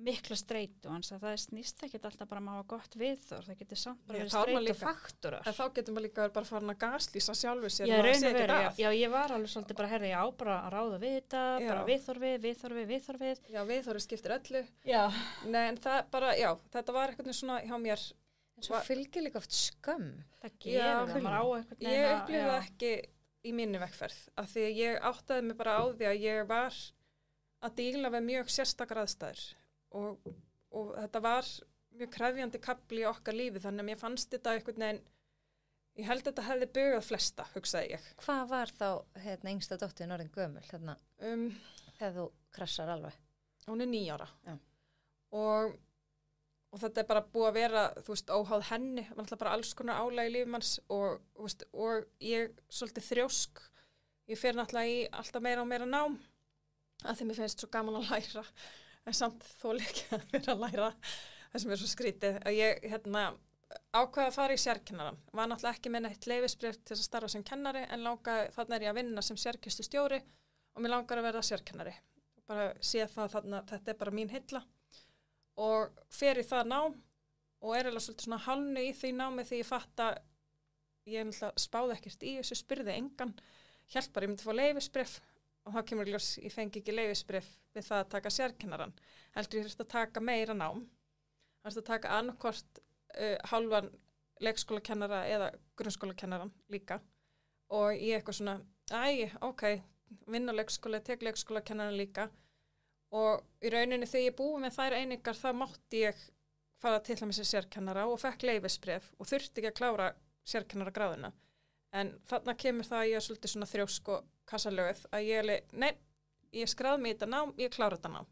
mikla streitu og hann sagði það snýst ekkert alltaf bara að maður gott viðþór, það getur samt bara verið streitu faktorar. En þá getur maður líka bara farin að gaslýsa sjálfu sér. Já, raun og veru, já, ég var alveg svolítið bara herði, já, bara að ráða við þetta, bara viðþorfið. Já, viðþorfið skiptir öllu. Já. Nei, en það bara, já, þetta var eitthvað svona hjá mér. En svo fylgir líka oft skömm. Það gerir það, maður á eitthvað. Ég upplifði það ekki í minni vegferð, af því ég áttaði mig bara á því að ég var að díla við mjög sérstakar aðstæður og þetta var mjög krefjandi kafli í okkar lífi, þannig að mér fannst þetta einhvern veginn, ég held að þetta hefði bugað flesta, hugsaði ég. Hvað var þá yngsta dóttirin orðin gömul þarna, þegar þú krassar alveg? Hún 9 ára. Já. Og þetta bara búið að vera, óháð henni, var alltaf bara alls konar álag í lífum hans og ég svolítið þrjósk. Ég fer náttúrulega í alltaf meira og meira nám, að því mér finnst svo gaman að læra, en samt þoli ekki að vera að læra, það sem svo skrítið. Að ég ákvaði að fara í sérkennaran, var náttúrulega ekki með neitt leyfisbréf til að starfa sem kennari, en þarna ég að vinna sem sérkennslustjóri og mér langar að vera sérkennari. Bara sé það þarna, þetta bara mín hilla. Og fer í það nám og alveg svolítið svona hálnu í því námi því ég fatta, ég spáði ekkert í þessu, spurði engan, hélt bara ég myndi fá leyfisbréf og þá kemur ljós, ég fengi ekki leyfisbréf við það að taka sérkennaran. Heldur ég þurfti að taka meira nám, það þurfti að taka annarkvort hálfan leikskólakennara eða grunnskólakennaran líka og ég eitthvað svona, ok, vinna leikskóla, tek leikskólakennaran líka. Og í rauninni þegar ég búið með þær einingar þá mátti ég fara til að missi sérkennara og fekk leyfisbréf og þurfti ekki að klára sérkennaragráðuna. En þarna kemur það að ég svolítið svona þrjósk og kassalöguð að ég skráði mig í þetta nám, ég klára þetta nám.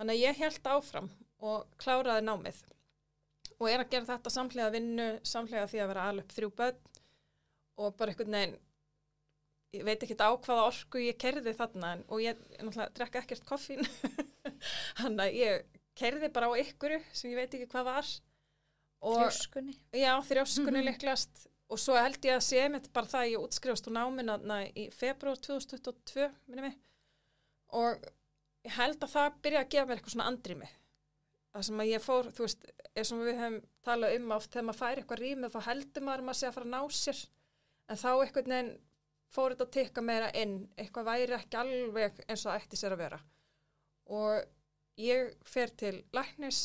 Þannig að ég hélt áfram og kláraði námið og að gera þetta samhliða vinnu, samhliða því að vera alveg upp 3 börn og bara einhvern veginn, ég veit ekki á hvaða orku ég keyrði þarna og ég náttúrulega drekka ekkert koffín þannig að ég keyrði bara á ykkuru sem ég veit ekki hvað var Þrjóskunni? Já, þrjóskunni líklegast og svo held ég að sé mitt bara það að ég útskrifast úr náminu í febrúar 2022 minni mig og ég held að það byrja að gefa mér eitthvað svona andrými það sem að ég fór, eins og við höfum talað oft þegar maður fær eitthvað rýmið þá heldur maður sé að fara að ná sér en þá einhvern veginn fór þetta að tikka meira inn, eitthvað væri ekki alveg eins og það ætti sér að vera. Og ég fer til læknis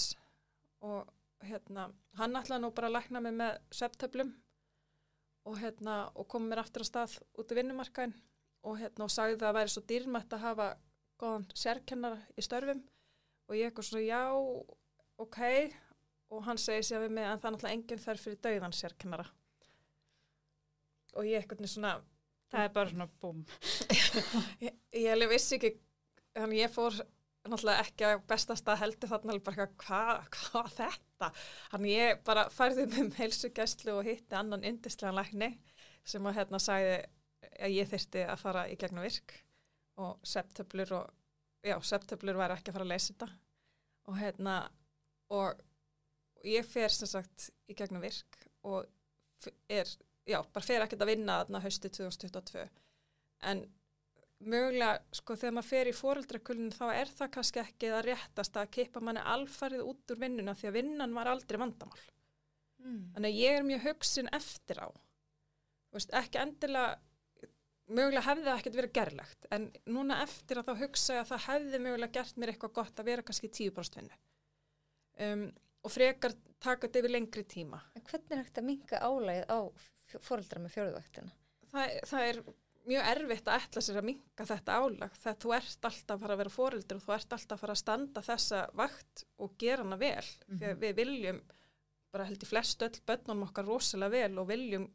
og hann ætlaði nú bara að lækna mig með svefntöflum og kom mér aftur á stað út í vinnumarkaðinn og sagði að það væri svo dýrmætt að hafa góðan sérkennara í störfum og ég eitthvað svona, já, ok, og hann segir sér við mig að það er náttúrulega enginn þörf fyrir dauðan sérkennara. Og ég eitthvað svona... Það er bara svona búm. Ég alveg vissi ekki, þannig ég fór náttúrulega ekki að bestasta heldur þarna alveg bara hvað þetta? Þannig ég bara færði heilsugæslu og hitti annan yndislegan lækni sem að sagði að ég þyrfti að fara í gegnum virk og septöflur væri ekki að fara að leysa þetta og ég fer sem sagt í gegnum virk og bara fer ekkert að vinna þarna hausti 2022 en mögulega sko þegar maður fer í foreldrakulun þá er það kannski ekki það réttast að kippa manni alfarið út úr vinnuna því að vinnan var aldrei vandamál. Þannig að ég er mjög hugsin eftir á. Ekki endilega, mögulega hefði það ekkert verið gerlegt en núna eftir að þá hugsa ég að það hefði mögulega gert mér eitthvað gott að vera kannski 10% vinnu. Og frekar taka þetta yfir lengri tíma. En hvernig er hægt að minnka álagið á foreldra með fjórðuvaktina? Það er mjög erfitt að ætla sér að minnka þetta álag þegar þú ert alltaf að fara að vera foreldri og þú ert alltaf að fara að standa þessa vakt og gera hana vel. Því að við viljum, bara held í flest öll börnunum okkar rosalega vel og viljum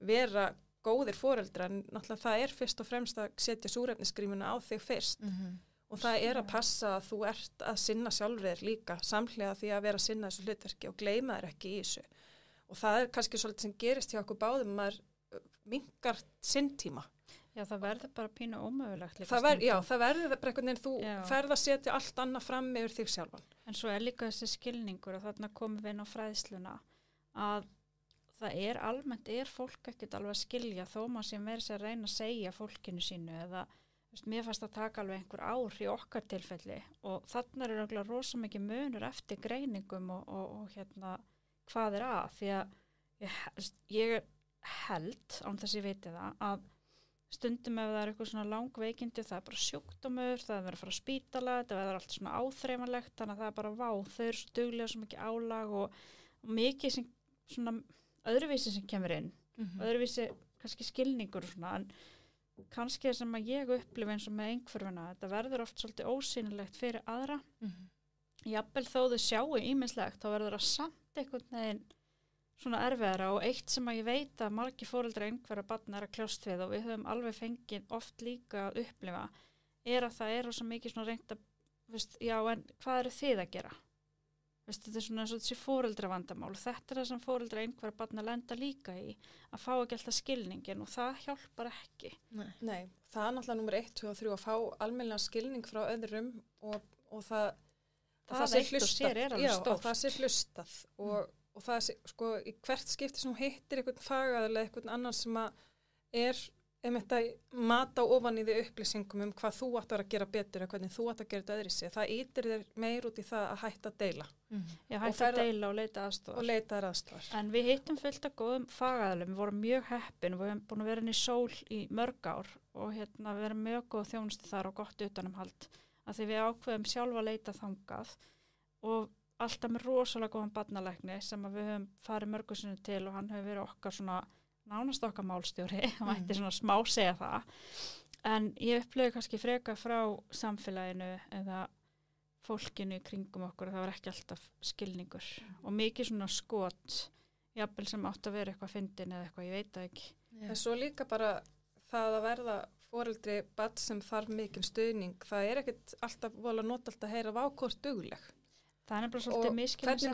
vera góðir foreldrar en náttúrulega það er fyrst og fremst að setja súrefnisgrímuna á þig fyrst. Og það er að passa að þú ert að sinna sjálfur líka samhliða því að vera að sinna þessu hlutverki og gleyma þér ekki í þessu. Og það er kannski svolítið sem gerist hjá okkur báðum maður minnkar sinn tíma. Já, það verður bara pínu ómögulegt líka. Það verður bara einhvern veginn, þú ferð að setja allt annað fram yfir þig sjálfan. En svo er líka þessi skilningur og þarna komum við inn á fræðsluna að það er almennt, fólk ekkert alveg að skilja þó maður sem verður sér að reyna að segja fólkinu sínu eða mér fannst að taka alveg einhver ár í okkar tilfelli og þarna er auðvitað rosa mikið munur eftir greiningum og hvað er að því að ég held án þess ég viti það að stundum ef það er eitthvað svona langveikindi það er bara sjúkdómur, það er verið að fara að spítala þetta verður allt svona áþreifanlegt þannig að það er bara þau eru svo duglega svo mikið álag og mikið sem svona öðruvísi sem kemur inn öðruvísi kannski skilningur og svona en kannski sem að ég upplifa eins og með einhverfuna, þetta verður oft svolítið ósýnilegt fyrir aðra. Jafnvel þó þau sjáu ýmislegt, þá verður það samt einhvern veginn svona erfiðara og eitt sem að ég veit að margir foreldrar einhverja barna er að kljást við og við höfum alveg fengið oft líka að upplifa, að það svo mikið svona reynt að, já en hvað eru þið að gera? Þetta er svona eins og þessi foreldravandamál. Þetta er það sem foreldrar einhverja barna lenda líka í að fá ekki alltaf skilningin og það hjálpar ekki. Nei, það er náttúrulega nummer 1, 2 og 3 að fá almennilega skilning frá öðrum og það sé hlustað. Og það sé hlustað og það sé, sko, í hvert skipti sem hittir einhvern fagaðilega einhvern annan sem að þetta mata ofan í því upplýsingum hvað þú átt að gera betur og hvernig þú átt að gera þetta öðru sig. Það ítir þér meir út í það að hætta að deila. Já, hætta að deila og leita aðstofar. Og leita aðstofar. En við hittum fullt af góðum fagaðilum, við vorum mjög heppin, við hefum búin að vera inn í sól í mörg ár og við erum mjög góð þjónustu þar og gott utanumhald. Að því við ákveðum sjálfa að leita þangað og alltaf með rosalega góðan barnalækni sem við höfum farið mörgusinu til og hann hefur verið okkar svona nánast okkar málstjóri, hann mætti svona smá segja það, en ég upplöfu kannski freka frá samfélaginu eða fólkinu í kringum okkur að það var ekki alltaf skilningur og mikið svona skot, jafnvel sem átt að vera eitthvað fyndin eða eitthvað, ég veit það ekki. En svo líka bara það að verða foreldri barn sem þarf mikinn stuðning, það er ekkert alltaf vola notalt að heyra vákort dugleg. Það er bara svolítið miskilning.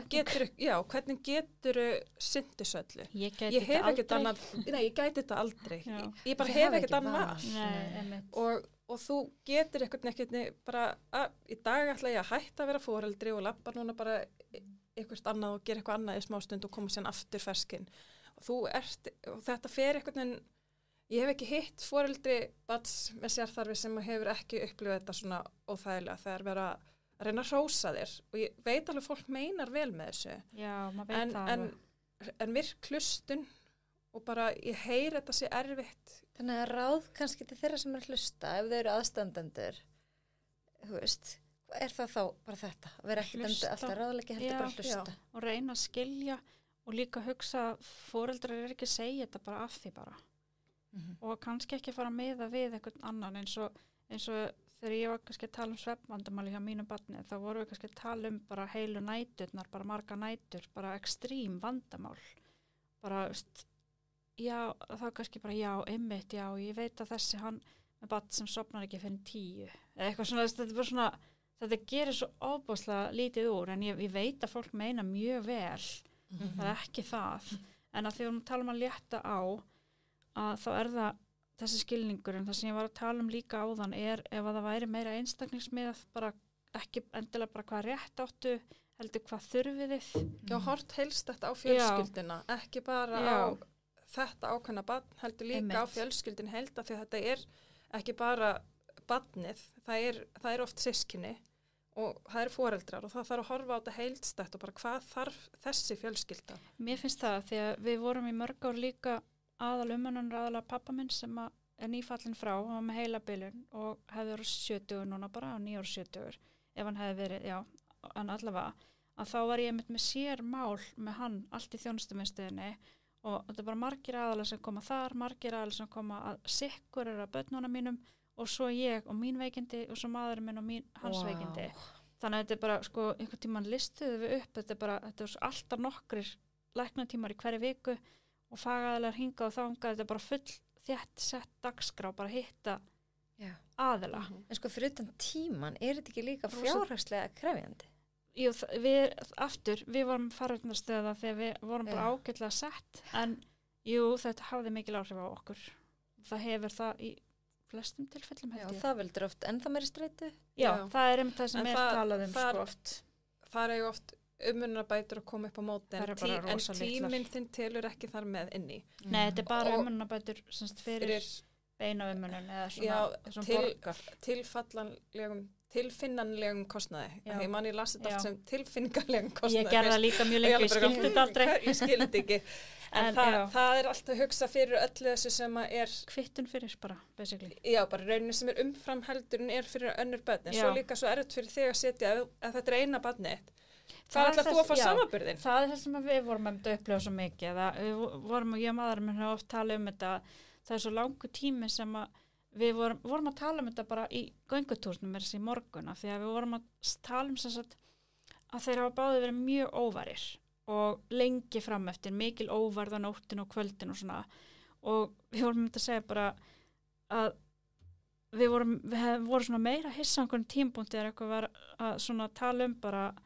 Hvernig getur sinndisöllu? Ég gæti þetta aldrei. Ég bara hef ekkert annað val. Og þú getur ekkert bara, í dag ætla ég að hætta að vera foreldri og labba núna bara eitthvað annað og gera eitthvað annað í smástund og koma sér aftur ferskinn. Og þetta fer eitthvað, ég hef ekki hitt foreldri barns með sérþarfi sem hefur ekki upplifað þetta svona óþægilega þegar vera að reyna að hrósa þér og ég veit alveg fólk meinar vel með þessu. Já, maður veit það alveg. En virk hlustun og bara ég heyri þetta sé erfitt. Þannig að ráð kannski til þeirra sem er að hlusta ef þau eru aðstandendur, er það þá bara þetta? Að vera ekki alltaf ráðleiki heldur bara að hlusta. Já, og reyna að skilja og líka hugsa foreldrar ekki að segja þetta bara af því bara. Og kannski ekki fara með það við einhvern annan eins og þegar ég var kannski að tala svefnvandamáli hjá mínu barni, þá vorum við kannski að tala bara heilu næturnar, bara marga nætur, bara ekstrím vandamál. Bara, já, þá kannski bara, já, einmitt, já, ég veit að þessi hann með barn sem sofnar ekki fyrir 10. Eða eitthvað svona, þetta er bara svona, þetta gerir svo óbúslega lítið úr, en ég veit að fólk meina mjög vel. Það er ekki það. En að því við erum að tala að létta á, að þá það þessi skilningur, en það sem ég var að tala líka áðan ef að það væri meira einstaklingsmiðað, bara ekki endilega bara hvað rétt áttu, heldur hvað þurfið þið. Já, hort helst þetta á fjölskylduna, ekki bara á þetta ákveðna barn, heldur líka á fjölskyldin helda, því að þetta er ekki bara barnið, það er oft systkini og það eru foreldrar og það þarf að horfa á þetta heildstætt og bara hvað þarf þessi fjölskylda. Mér finnst það, því að við vorum í mörg ár líka aðalega pappa minn sem er nýfallin frá, hann var með heilabilun og hefði verið 70 núna bara, 9 ára 70, ef hann hefði verið, já, en allavega, að þá var ég með sér mál með hann allt í þjónustumiðstöðinni og þetta er bara margir aðalega sem koma þar, margir aðalega sem koma að sikkur eru að börnunum mínum og svo ég og mín veikindi og svo maðurinn minn og hans veikindi. Þannig að þetta er bara, sko, einhvern tímann listuðu við upp, þetta er alltaf nokkrir læknatímar í hverju viku og fagaðilegar hinga og þangað, þetta er bara full þétt sett dagskrá, bara hitta aðila. En sko, fyrir utan tíman, er þetta ekki líka fjárhagslega krefjandi? Jú, við vorum farveitnarstöða þegar við vorum bara ágætlega sett, en jú, þetta hafði mikil áhrif á okkur. Það hefur það í flestum tilfellum, held ég. Já, það veldur oft ennþá meiri streitu? Já, það er það sem talað sko oft. Það er oft umönnunarbætur að koma upp á móti, en tíminn þinn telur ekki þar með inni. Nei, þetta er bara umönnunarbætur fyrir beina umönnun eða svona tilfinnanlegum kostnaði. Ég man ég las þetta allt sem tilfinningarlegum kostnaði. Ég gerði það líka mjög lengi, ég skildi þetta aldrei. Ég skildi ekki. En það er alltaf að hugsa fyrir öllu þessu sem er kvittun fyrir bara, basically. Já, bara raunin sem er umframheldurinn er fyrir önnur börn. En svo líka svo erfitt fyrir þig að setja að þetta er eina barnið. Það ætlar þú að fá samanburðin. Það er það sem við vorum að upplifa svo mikið. Við vorum, ég og maðurinn minn hafa oft talað þetta, það er svo langur tími sem að við vorum að tala þetta bara í göngutúrnum í morguna, því að við vorum að tala sem sagt að þeir hafa báðið verið mjög óvarir og lengi fram eftir, mikil óvarð á nóttin og kvöldin og svona, og við vorum að segja bara að við vorum svona meira hissa einhvern tímpúnti þegar eitthvað var að svona tala bara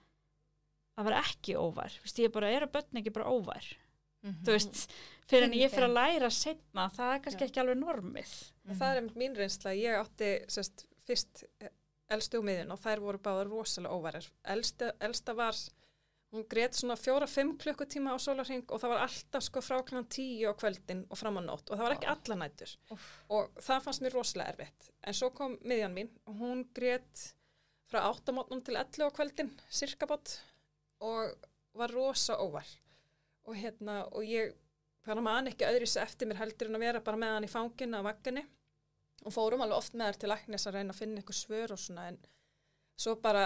að vera ekki óvær. Ég bara, eru börn ekki bara óvær? Þú veist, fyrir en ég fyrir að læra seinna, það er kannski ekki alveg normið. Það er mín reynsla, ég átti fyrst elstu og miðjun og þær voru báðar rosalega óværar. Elsta var, hún grét svona 4-5 klukkutíma á sólarhring og það var alltaf sko frá klukkan 10 á kvöldin og fram á nótt og það var ekki alla nætur. Og það fannst mér rosalega erfitt. En svo kom miðjan mín og hún grét frá 8 mótnum til 11 á kvöldin, sirkabátt, og var rosa óvar. Og ég bara man ekki öðru sér eftir mér heldur en að vera bara með hann í fanginu á vagginni og fórum alveg oft með þær til læknis að reyna að finna einhver svör og svona, en svo bara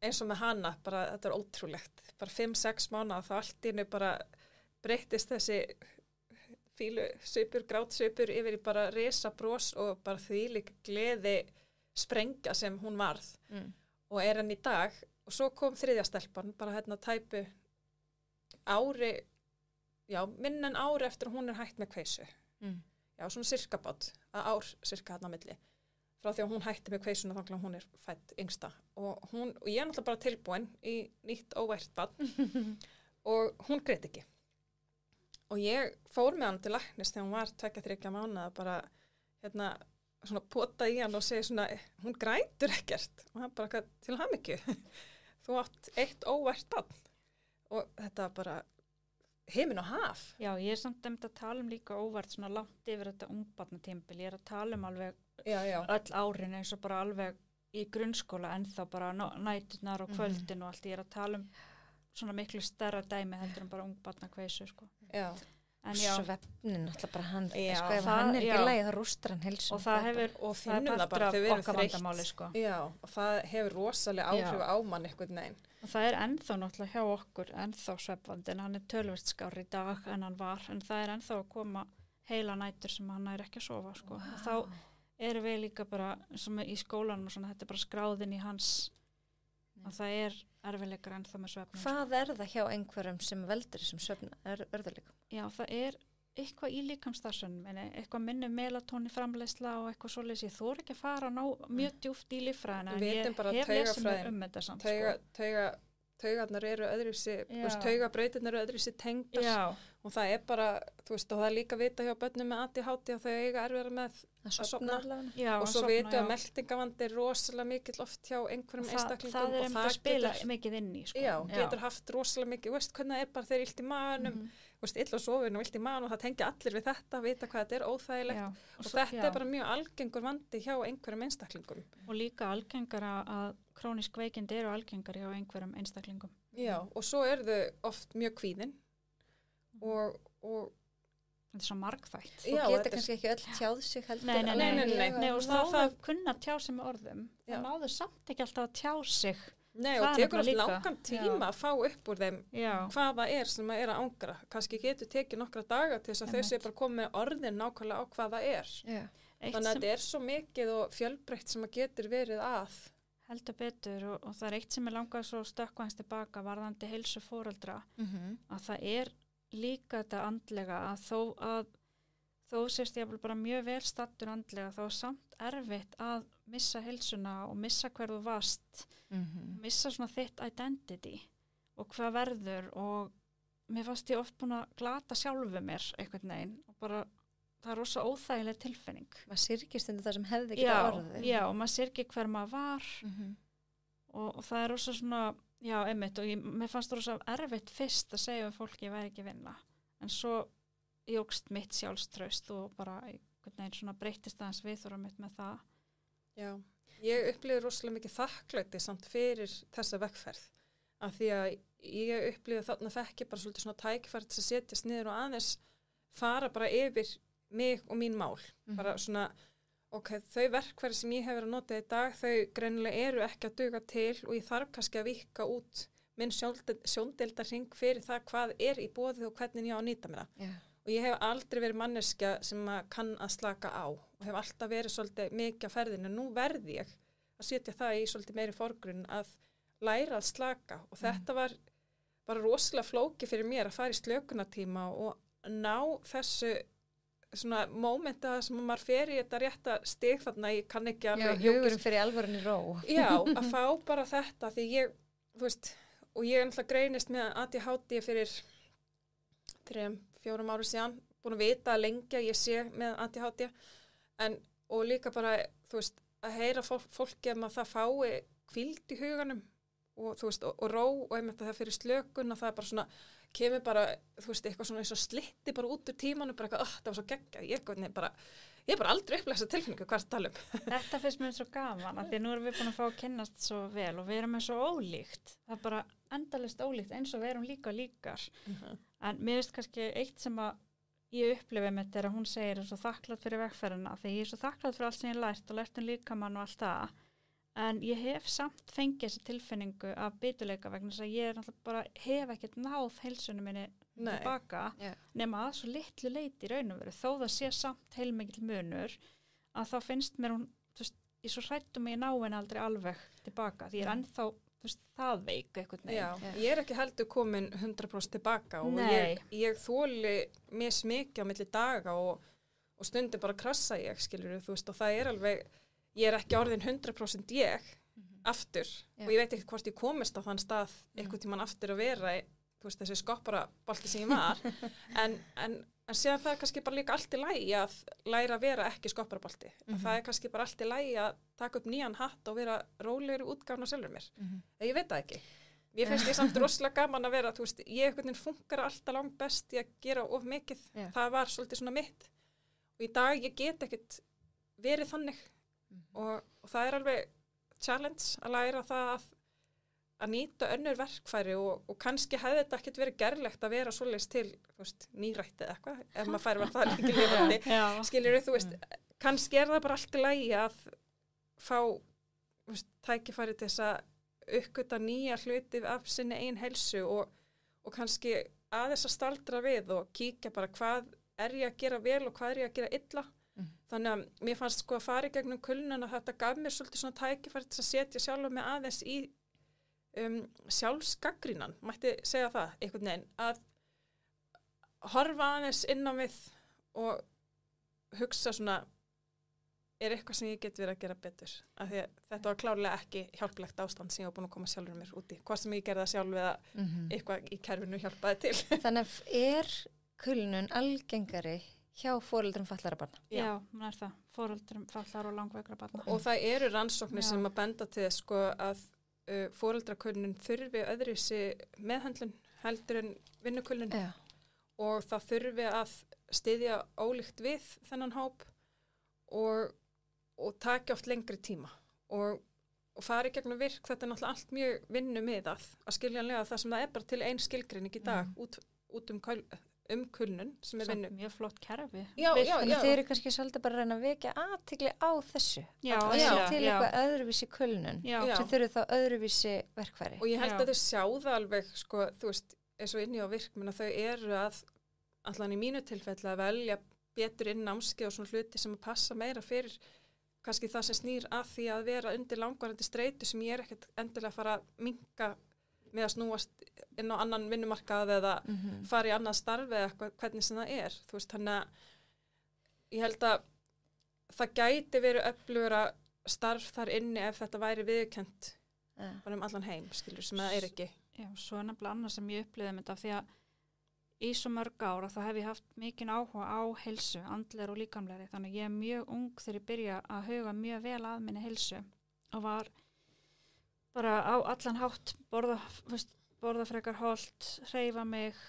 eins og með hana, bara þetta er ótrúlegt, bara 5-6 mánuða þá allt í hennu bara breyttist þessi fílusvipur, grátsvipur yfir í bara risabros og bara þvílík gleði sprengja sem hún varð og er henni í dag. Og svo kom þriðja stelpan, bara tæpu ári, já, minn en ári eftir að hún er hætt með kveisu. Já, svona sirkabátt, ár sirka þarna milli. Frá því að hún hætti með kveisuna þá hún er fætt yngsta. Og ég er náttúrulega bara tilbúin í nýtt óvært barn og hún grét ekki. Og ég fór með hann til læknis þegar hún var 2-3 mánuða bara, svona potaði í hann og segi svona, hún grætur ekkert. Og hann bara, til hamingju. Þú átt eitt óvært barn. Og þetta bara heiminn og haf. Já, ég er samt að tala líka óvart svona langt yfir þetta ungbarnatímabil. Ég er að tala alveg öll árin eins og bara alveg í grunnskóla ennþá bara næturnar og kvöldin og allt. Ég er að tala svona miklu stærra dæmi heldur en bara ungbarnakveisu, sko. Já. En já. Svefnin alltaf bara hann, sko, ef hann er ekki lægi það rústar hann heilsum. Og það hefur, og finnum það bara þegar við erum vandamáli, sko. Já, og það hefur rosalega áhrif á mann einhvern veginn. Og það er ennþá náttúrulega hjá okkur, ennþá svefnvandinn, hann er töluvert skárri í dag en hann var, en það er ennþá að koma heila nætur sem hann er ekki að sofa, sko. Og þá erum við líka bara sem í skólanum og svona, þetta er bara skráðin í hans að það er erfiðleikar ennþá með svefnin. Hvað er það hjá einhverjum sem veldur þessum svefnörðuleikum? Já, það er eitthvað í líkamsstarfsönum, eitthvað minni melatóni framleiðsla og eitthvað svoleiðis. Ég þori ekki að fara mjög djúpt í líffræðina, en ég hef lesið mér þetta samt. Taugarnar eru öðruvísi, taugabrautirnar eru öðruvísi tengdar og það er bara, og það er líka vita hjá börnum með ADHD að þau eiga erfiðara með að sofna og svo vitum við að meltingavandi er rosalega mikill oft hjá einhverjum einstaklingum það er að spila mikið inn í, sko. Já, getur haft rosalega mikið, hvernig það er bara þeir illt í maganum, illa sofin og illt í magan og það tengja allir við þetta, vita hvað þetta er óþægilegt og þetta er bara mjög algengur vandi hjá einhverjum einstaklingum. Og líka algengara að krónísk veikindi eru algengari hjá einhverjum einstaklingum. Já, og svo eru þau oft mjög kvíðin og þetta er svo margþætt. Og geta kannski ekki öll tjáð sig heldur. Nei, og það kunna tjá sig með orðum. Það náður samt ekki alltaf að tjá sig. Nei, og tekur alltaf langan tíma að fá upp úr þeim hvaða er sem að angra. Kannski getur tekið nokkra daga til þess að þau sé bara komið með orðin nákvæmlega á hvaða er. Þannig að þetta er svo mikið og fjölbreytt sem að getur verið að. Heldur betur og það er eitt sem langað svo stökkvans tilbaka varðandi heilsu foreldra að það er líka þetta andlega að þó sést ég bara mjög vel stattur andlega þá er samt erfitt að missa heilsuna og missa hver þú varst, missa svona þitt identity og hvað verður og mér fannst ég oft búin að glata sjálfu mér einhvern veginn og bara það er rosa óþægileg tilfinning. Maður syrgist undir það sem hefði ekki orðið. Já, og maður syrgir hver maður var og það er rosa svona, einmitt, og mér fannst það rosa erfitt fyrst að segja við fólki ég væri ekki að vinna. En svo jógst mitt sjálfstraust og bara einhvern veginn svona breyttist aðeins viðhorf mitt með það. Já, ég upplifði rosalega mikið þakklæti samt fyrir þessa vegferð. Af því að ég upplifði þarna fekk ég bara svolítið svona tækifæri til að setjast niður og aðeins fara bara yfir mig og mín mál. Bara svona, þau verkfæri sem ég hef verið að nota í dag, þau greinilega eru ekki að duga til og ég þarf kannski að víkka út minn sjóndeildarhring fyrir það hvað er í boði og hvernig ég á að nýta mér það. Og ég hef aldrei verið manneskja sem kann að slaka á og hef alltaf verið svolítið mikið á ferðinu. Nú verði ég að setja það í svolítið meiri forgrunn að læra að slaka og þetta var bara rosalega flókið fyrir mér að fara í slökunartíma og ná þessu svona mómenta sem maður fer í þetta rétta stig þarna ég kann ekki alveg hugurinn fyrir alvörunni ró. Já, að fá bara þetta því ég, og ég náttúrulega greinist með ADHD fyrir 3-4 ári síðan, búin að vita lengi að ég sé með ADHD og líka bara, að heyra fólki að það fái hvíld í huganum og og ró og einmitt að það fyrir slökun og það er bara svona kemur bara, eitthvað svona eins og slitti bara út úr tímanu, bara eitthvað, það var svo geggjað, ég er bara aldrei upplega þessa tilfinningu, hvað er þetta talum? Þetta finnst mér svo gaman, af því nú erum við búin að fá að kynnast svo vel og við erum með svo ólíkt, það er bara endalist ólíkt eins og við erum líkar. En mér finnst kannski eitt sem að ég upplifið með þetta er að hún segir svo þakklátt fyrir vegferðina, því ég er svo þakklátt fyrir allt sem ég lært og lært líkamann og allt það. En ég hef samt fengið þessa tilfinningu af biturleika vegna þess að ég náttúrulega bara hef ekkert náð heilsunum minni tilbaka nema að svo litlu leyti í raun og veru þó það sé samt heilmikill munur að þá finnst mér hún, ég svo hrættum mig í náin aldrei alveg tilbaka því ég er ennþá það veik eitthvað neginn. Já, ég er ekki heldur komin 100% tilbaka og ég þóli mismikið á milli daga og stundum bara krassa ég, skilur og það er alveg ég er ekki orðin 100% ég aftur og ég veit ekki hvort ég komist á þann stað einhvern tímann aftur að vera þessi skopparabolti sem ég var en síðan það er kannski bara líka allt í lagi að læra að vera ekki skopparabolti það er kannski bara allt í lagi að taka upp nýjan hatt og vera rólegri útgáfn á sjálfur mér ég veit það ekki ég finnst ég samt rosalega gaman að vera ég einhvern veginn funkar alltaf langt best í að gera of mikið það var svolítið svona mitt og í dag ég get ekkert verið þannig og það er alveg challenge að læra það að nýta önnur verkfæri og kannski hefði þetta ekkert verið gerlegt að vera svoleiðis til nýrætti eða eitthvað ef maður fær var það ekki lifandi skilurðu kannski er það bara allt í lagi að fá tækifæri til þess að uppgöta nýja hluti af sinni eigin heilsu og kannski aðeins að staldra við og kíkja bara hvað er ég að gera vel og hvað er ég að gera illa Þannig að mér fannst sko að fara í gegnum kulnun og þetta gaf mér svolítið svona tækifæri til að setja sjálfa mig aðeins í sjálfsgaggrínan, mætti segja það einhvern veginn, að horfa aðeins inn á mig og hugsa svona, er eitthvað sem ég get verið að gera betur, af því að þetta var klárlega ekki hjálplegt ástand sem ég var búin að koma sjálfur mér út í, hvað sem ég gerði það sjálf eða eitthvað í kerfinu hjálpaði til. Þannig að kulnun algengari hjá foreldrum fatlara barna? Já, hún það, foreldrum fatlara og langveikra barna. Og það eru rannsóknir sem að benda til þess sko að foreldrakulnun þurfi öðruvísi meðhöndlun heldur en vinnukulnun og það þurfi að styðja ólíkt við þennan hóp og taki oft lengri tíma og fari gegnum virk, þetta er náttúrulega allt mjög vinnumiðað að skiljanlega það sem það er bara til ein skilgreining í dag út um kulnun sem er vinnu. Mjög flott kerfi. Já. Þið eru kannski svolítið bara að reyna að vekja athygli á þessu. Já. Til eitthvað öðruvísi kulnun sem þurfi þá öðruvísi verkfæri. Og ég held að þau sjáða alveg, sko, þú veist, eins og inni á virkmuna, þau eru allan í mínu tilfelli að velja betur inn námskeið og svona hluti sem að passa meira fyrir kannski það sem snýr að því að vera undir langvarandi streitu sem ég er ekkert endilega að fara að minnka með að snúast inn á annan vinnumarkað eða fara í annað starfi eða eitthvað, hvernig sem það er. Þú veist, þannig að ég held að það gæti verið öflugra starf þar inni ef þetta væri viðurkennt bara allan heim, skilur, sem það er ekki. Já, svo er nefnilega annað sem ég upplýði með þetta því að í svo mörg ára þá hef ég haft mikinn áhuga á heilsu, andlegri og líkamlegri, þannig að ég er mjög ung þegar ég byrja að huga mjög vel að minni heilsu og var bara á allan hátt borða frekar hollt, hreyfa mig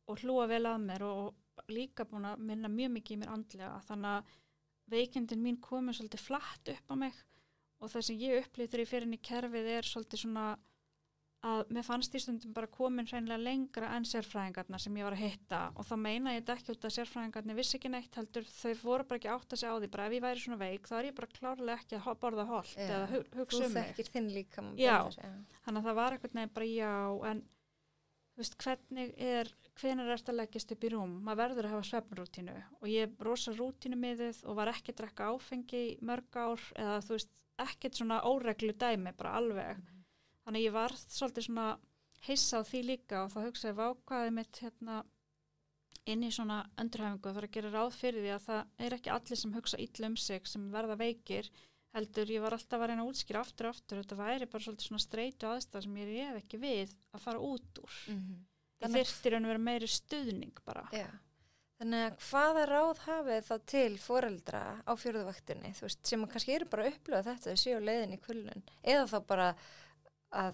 og hlúa vel að mér og líka búin að minna mjög mikið í mér andlega, þannig að veikindin mín komið svolítið flatt upp á mig og það sem ég upplýði þegar ég fer inn í kerfið er svolítið svona að mér fannst í stundum bara komin hreinlega lengra en sérfræðingarna sem ég var að hitta og þá meina ég þetta ekki út að sérfræðingarnir vissi ekki neitt heldur, þau voru bara ekki átt að segja á því bara ef ég væri svona veik þá er ég bara klárlega ekki að borða hollt eða hugsa um mig. Þú þekkir þinn líka. Já, þannig að það var eitthvað nefn bara já en þú veist hvenær ertu að leggjast upp í rúm, maður verður að hafa svefnrútínu og ég er rosa rútínumiðuð og var ekki að drekka áfengi í mörg ár eða þú veist ekkert svona óreglu dæmi bara alveg. Þannig ég var svolítið svona hissa á því líka og þá hugsaði vákvæði mitt inn í svona endurhæfingu og það að gera ráð fyrir því að það er ekki allir sem hugsa illa um sig sem verða veikir heldur ég var alltaf að reyna að útskýra aftur og aftur þetta væri bara svolítið svona streitu aðstæð sem ég er ekki við að fara út úr. Það þyrfti raun að vera meiri stuðning bara. Já. Þannig að hvaða ráð hafið þá til foreldra á fjórðuvaktinni þú veist sem kannski eru bara að upplifa þetta þau séu á leiðin í kulnun eða þá bara að,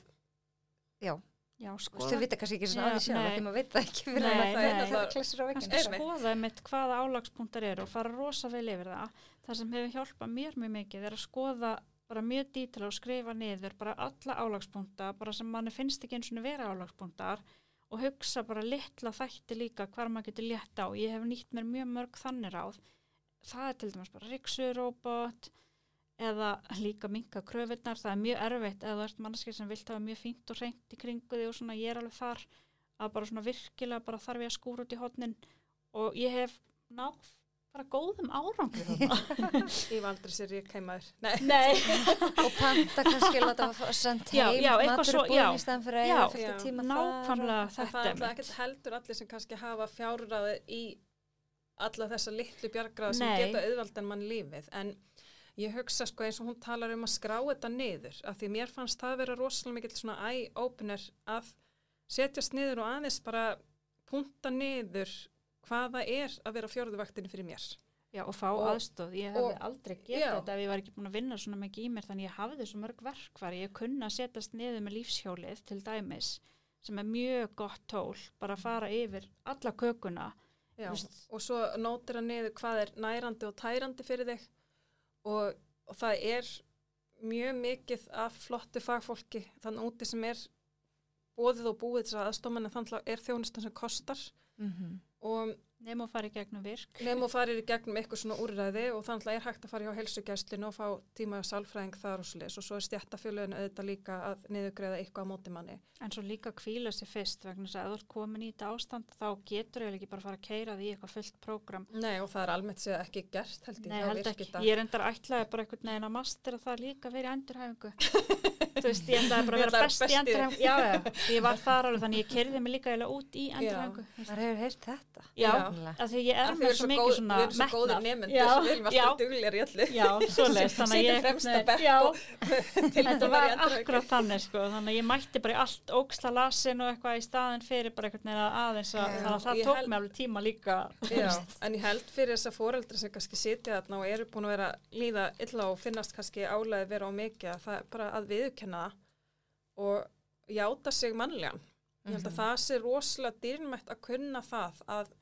þú vita kannski ekki svona á því sjálf, því maður veit það ekki fyrir að það er klessur á veikinu. Kannski skoða með hvaða álagspunktar eru og fara rosa vel yfir það. Það sem hefur hjálpað mér mjög mikið er að skoða bara mjög dítala og skrifa niður bara alla álagspunkta, bara sem manni finnst ekki eins og vera álagspunktar og hugsa bara litla þætti líka hvar maður getur létt á. Ég hef nýtt mér mjög mörg þannig ráð. Það er til dæmis bara ryksuróbot eða líka minnka kröfurnar, það er mjög erfitt eða þú ert manneskja sem vilt hafa mjög fínt og hreint í kringu því og svona ég er alveg þar að bara svona virkilega bara þarf ég að skúra út í hornin og ég hef náð bara góðum árangri þarna. Ég var aldrei sér ég keimaður. Nei. Og panta kannski láta sent heim maturubúin í stæðan fyrir að eiga fyrir tíma nákvæmlega þetta. Það er ekkert heldur allir sem kannski hafa fjárráði í alla þessa litlu bjargráði sem geta auðveldan mann lífið en ég hugsa sko eins og hún talar að skrá þetta niður af því mér fannst það vera rosalega mikill svona eye-opener að setjast niður og aðeins bara punta niður hvað það er að vera á fjórðuvaktinni fyrir mér. Já og fá aðstoð, ég hefði aldrei getið þetta ef ég var ekki búin að vinna svona mikið í mér þannig ég hafði svo mörg verkfæri, ég kunna setjast niður með lífshjólið til dæmis sem er mjög gott tól, bara að fara yfir alla kökuna. Já, og svo nótir að niður hvað er nærandi og tærandi fyrir þig og það er mjög mikið af flottu fagfólki þannig úti sem er boðið og búið þess að aðstofmanni þannig er þjónustan sem kostar og Nefn og fara í gegnum virk. Nefn og farir í gegnum eitthvað svona úrræði og þannig er hægt að fara hjá heilsugæslinu og fá tíma sálfræðing þar og svoleiðis og svo stéttarfélögin auðvitað líka að niðurgreiða eitthvað á móti manni. En svo líka hvíla sig fyrst vegna þess að ef þú ert komin í þetta ástand þá getur eiginlega ekki bara fara að keyra því eitthvað fullt prógram. Nei og það almennt séð ekki gert held ég. Nei, held ekki. Ég er endar ætlaði bara einhvern veginn að mastera það líka verið endurhæfingu. Þú veist, ég endaði bara að vera best í endurhæfingu. Já, ég var þar alveg þannig ég keyrði mig líka eiginlega út í endurhæfingu. Það hefur heyrt þetta. Já, af því ég er með svo mikið svona metnað. Við erum svo góðir nemendur sem viljum alltaf duglegir í öllu. Já, svoleiðis. Sýtum fremsta bekk þetta var akkurat þannig sko. Þannig að ég mætti bara í allt óksla lasin og eitthvað í staðin fyrir bara einhvern veginn aðeins þannig að það tók mig alveg tíma líka. Já, en ég held fyrir þessa foreldra sem kannski sitja þarna og eru búin að vera líða illa og finnast kannski álagið vera á mikið að það er bara að viðurkenna það og játa sig mannlegan. Ég held að það sé rosalega dýrmætt að kunna það að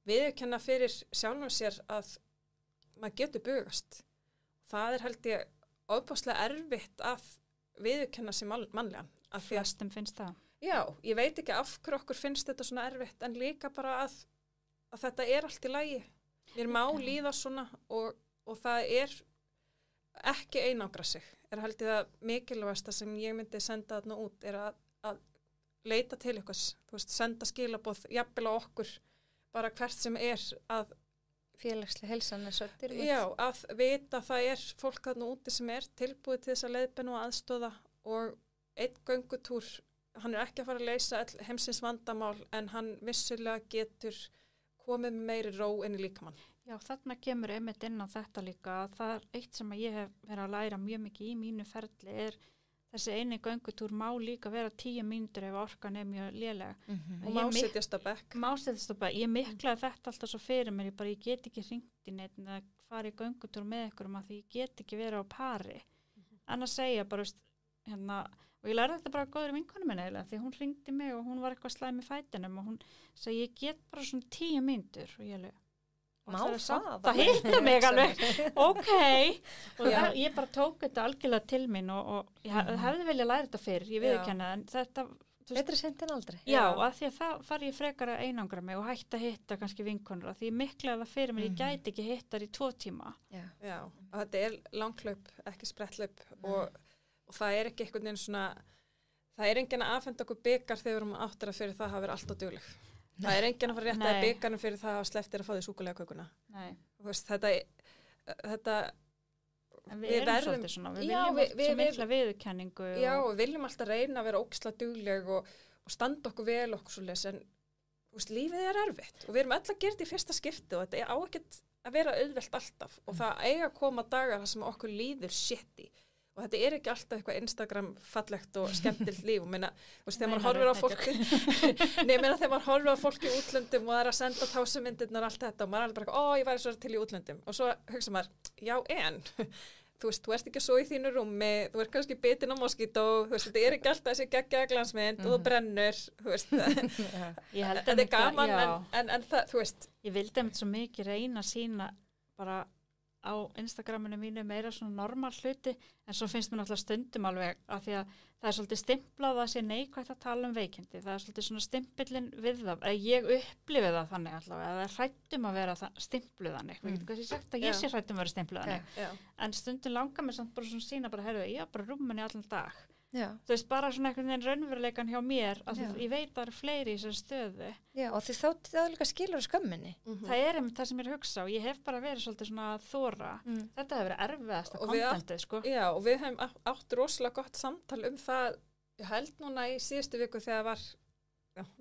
viðurkenna fyrir sjálfum sér að maður getur bugast. Það held ég ofboðslega erfitt að viðurkenna sig mannlegan. Flestum finnst það. Já, ég veit ekki af hverju okkur finnst þetta svona erfitt en líka bara að þetta er allt í lagi. Mér má líða svona og það er ekki einangra sig. Held ég það mikilvægasta sem ég myndi senda þarna út er að leita til ykkur, þú veist, senda skilaboð jafnvel á okkur, bara hvert sem er að félagslega heilsan er svo dýrmætt. Já, að vita að það er fólk þarna úti sem er tilbúið til þess að leiðbeina og aðstoða og einn göngutúr, hann er ekki að fara að leysa heimsins vandamál en hann vissulega getur komið með meiri ró inn í líkamann. Já, þarna kemur einmitt inn á þetta líka að það er eitt sem ég hef verið að læra mjög mikið í mínu ferli er þessi eini göngutúr má líka vera 10 mínútur ef orkan er mjög lélega. Og má setjast á bekk. Má setjast á bekk. Ég miklaði þetta alltaf svo fyrir mér, ég get ekki hringt í neitt eða fara í göngutúr með ykkurum að því ég get ekki verið á pari. En að segja bara, og ég lærði þetta bara góður vinkonu minni eiginlega því hún hringdi mig og hún var eitthvað slæm í fætinum og hún sagði ég get bara svona 10 mínútur og ég alveg má það? Það hittar mig alveg, ok, og ég bara tók þetta algjörlega til mín og ég hefði viljað læra þetta fyrir, ég viðurkenna en þetta... Betri seint en aldrei. Já, af því að það fari ég frekar að einangra mig og hætta að hitta kannski vinkonur, af því ég miklaði það fyrir mér, ég gæti ekki hittar í 2 tíma. Já, og þetta er langhlaup, ekki spretthlaup og það er ekki einhvern veginn svona, það er enginn að afhenda okkur bikar þegar við erum áttara fyrir það að hafa verið alltaf dugleg. Það er enginn að fara rétt að byggarnum fyrir það að sleppt er að fá því súkulega kökuna. Nei. Þú veist, þetta við erum svolítið svona, við viljum svo mikla viðurkenningu. Já, við viljum alltaf reyna að vera ógeðslega dugleg og standa okkur vel okkur svoleiðis en þú veist, lífið er erfitt og við erum öll að gera þetta í fyrsta skipti og þetta á ekkert að vera auðvelt alltaf og það eiga að koma dagar þar sem okkur líður shitty. Og þetta er ekki alltaf eitthvað Instagram fallegt og skemmtilt líf. Og meina, þú veist, þegar maður horfir á fólki, þegar maður horfir á fólki í útlöndum og það er að senda tásumyndirnar og allt þetta og maður er alveg bara, ég væri svo til í útlöndum. Og svo hugsa maður, já en, þú veist, þú ert ekki svo í þínu rúmi, þú ert kannski bitin á moskító, þú veist, þetta er ekki alltaf þessi geggjaða glansmynd og þú brennur, þú veist, þetta er gaman en það, þú veist. Ég vildi einmitt svo mikið reyna að sýna bara á Instagraminu mínu meira svona normal hluti en svo finnst mér náttúrulega stundum alveg af því að það er svolítið stimplað að sé neikvægt að tala um veikindi, það er svolítið svona stimpillin við það, ég upplifi það þannig allavega, það er hrættum að vera stimpluð þannig, við getum kannski sagt að ég sé hrættum að vera stimpluð þannig, en stundum langar mér samt bara svona sína bara, ég er bara rúminni allan dag, þú veist bara svona einhvern veginn raunveruleikan hjá mér, að ég veit að það eru fleiri í þessari stöðu. Já, og því þá líka skilur skömminni. Það er einmitt það sem ég er að hugsa og ég hef bara verið svolítið svona þóra. Þetta hefur verið erfiðasta kontentið, sko. Já, og við hefum átt rosalega gott samtal um það, ég held núna í síðustu viku þegar var,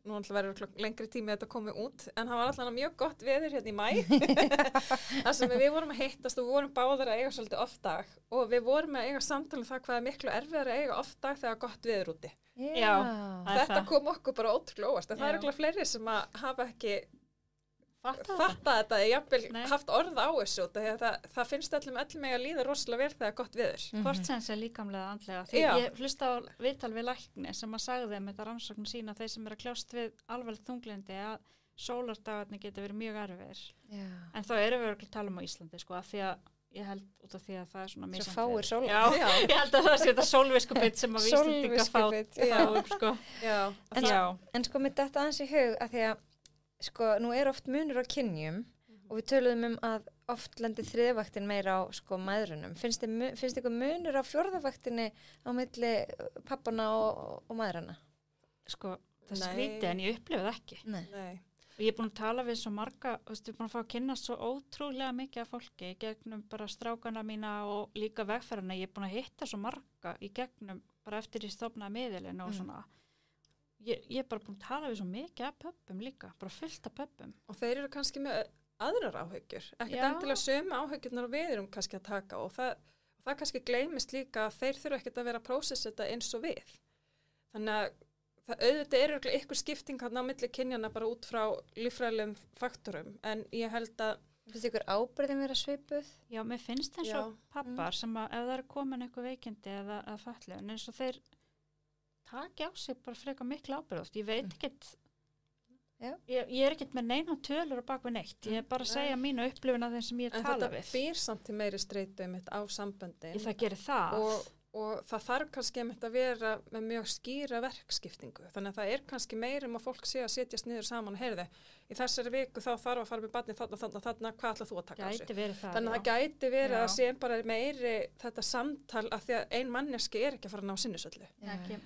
nú verður lengri tími að þetta komið út, en það var alltaf mjög gott veður hérna í maí. Það sem við vorum að hittast og við vorum báðar að eiga svolítið oft dag og við vorum að eiga samtal um það hvað er miklu erfiðar að eiga oft dag þegar gott veður úti. Já, þetta kom okkur bara ótrúlega óvart, en það er okkur fleiri sem að hafa ekki fatta þetta, jafnvel haft orð á þessu, það finnst öllum að líða rosalega vel þegar gott veður. Hvort sem sé líkamlega andlega. Því ég hlusta á viðtal við lækni sem að sagði með þetta rannsókn sína þeir sem eru að kljást við alvarlegt þunglyndi að sólardagarnir geta verið mjög erfiðir. En þá erum við að tala um á Íslandi, sko, af því að ég held út af því að það er svona misjafnt. Svo fáir sól. Já, ég held að það sé þetta sólviskubitt sem að Íslandinga fá upp, sko. En sko með þetta aðeins í hug að því að sko, nú oft munur á kynjum og við töluðum að oft lendir þriðavaktin meira á sko mæðrunum. Finnst ykkur munur á fjórðavaktinni á milli pappana og mæðrana? Sko, það skrítið en ég upplifið ekki. Nei. Og ég er búin að tala við svo marga, ég er búin að fá að kynnast svo ótrúlega mikið af fólki í gegnum bara strákana mína og líka vegferðina. Ég er búin að hitta svo marga í gegnum bara eftir ég stofnaði miðilinu og svona. Ég er bara búin að tala við svo mikið af pöppum líka, bara fullt af pöppum. Og þeir eru kannski með aðrar áhyggjur, ekkert endilega sömu áhyggjurnar og við erum kannski að taka og það kannski gleymist líka að þeir þurfa ekkert að vera að prósessa þetta eins og við. Þannig að það auðvitað ykkur skipting hann á milli kynjana bara út frá líffræðilegum faktorum, en ég held að finnst ykkur ábyrðin vera svipuð? Já, mér finnst eins og pappar sem að ef það er komin eitthvað veikindi eða fötlun, eins og þeir taki á sig bara frekar miklu ábyrðast. Ég veit ekkert ég er ekkert með neina tölur á bak við neitt. Ég er bara að segja mínu upplifun af þeim sem ég tala við. En þetta býr samt til meiri streitu á samböndin. Það gerir það. Og það þarf kannski að vera með mjög skýra verkskiptingu. Þannig að það er kannski meira að fólk sé að setjast niður saman og heyrði. Í þessari viku þá þarf að fara með barnið þarna, hvað ætlar þú að taka á sig? Gæti verið það. Þannig að það gæti verið að sé bara meiri þetta samtal af því að ein manneskja er ekki að fara að ná sinnisöldu.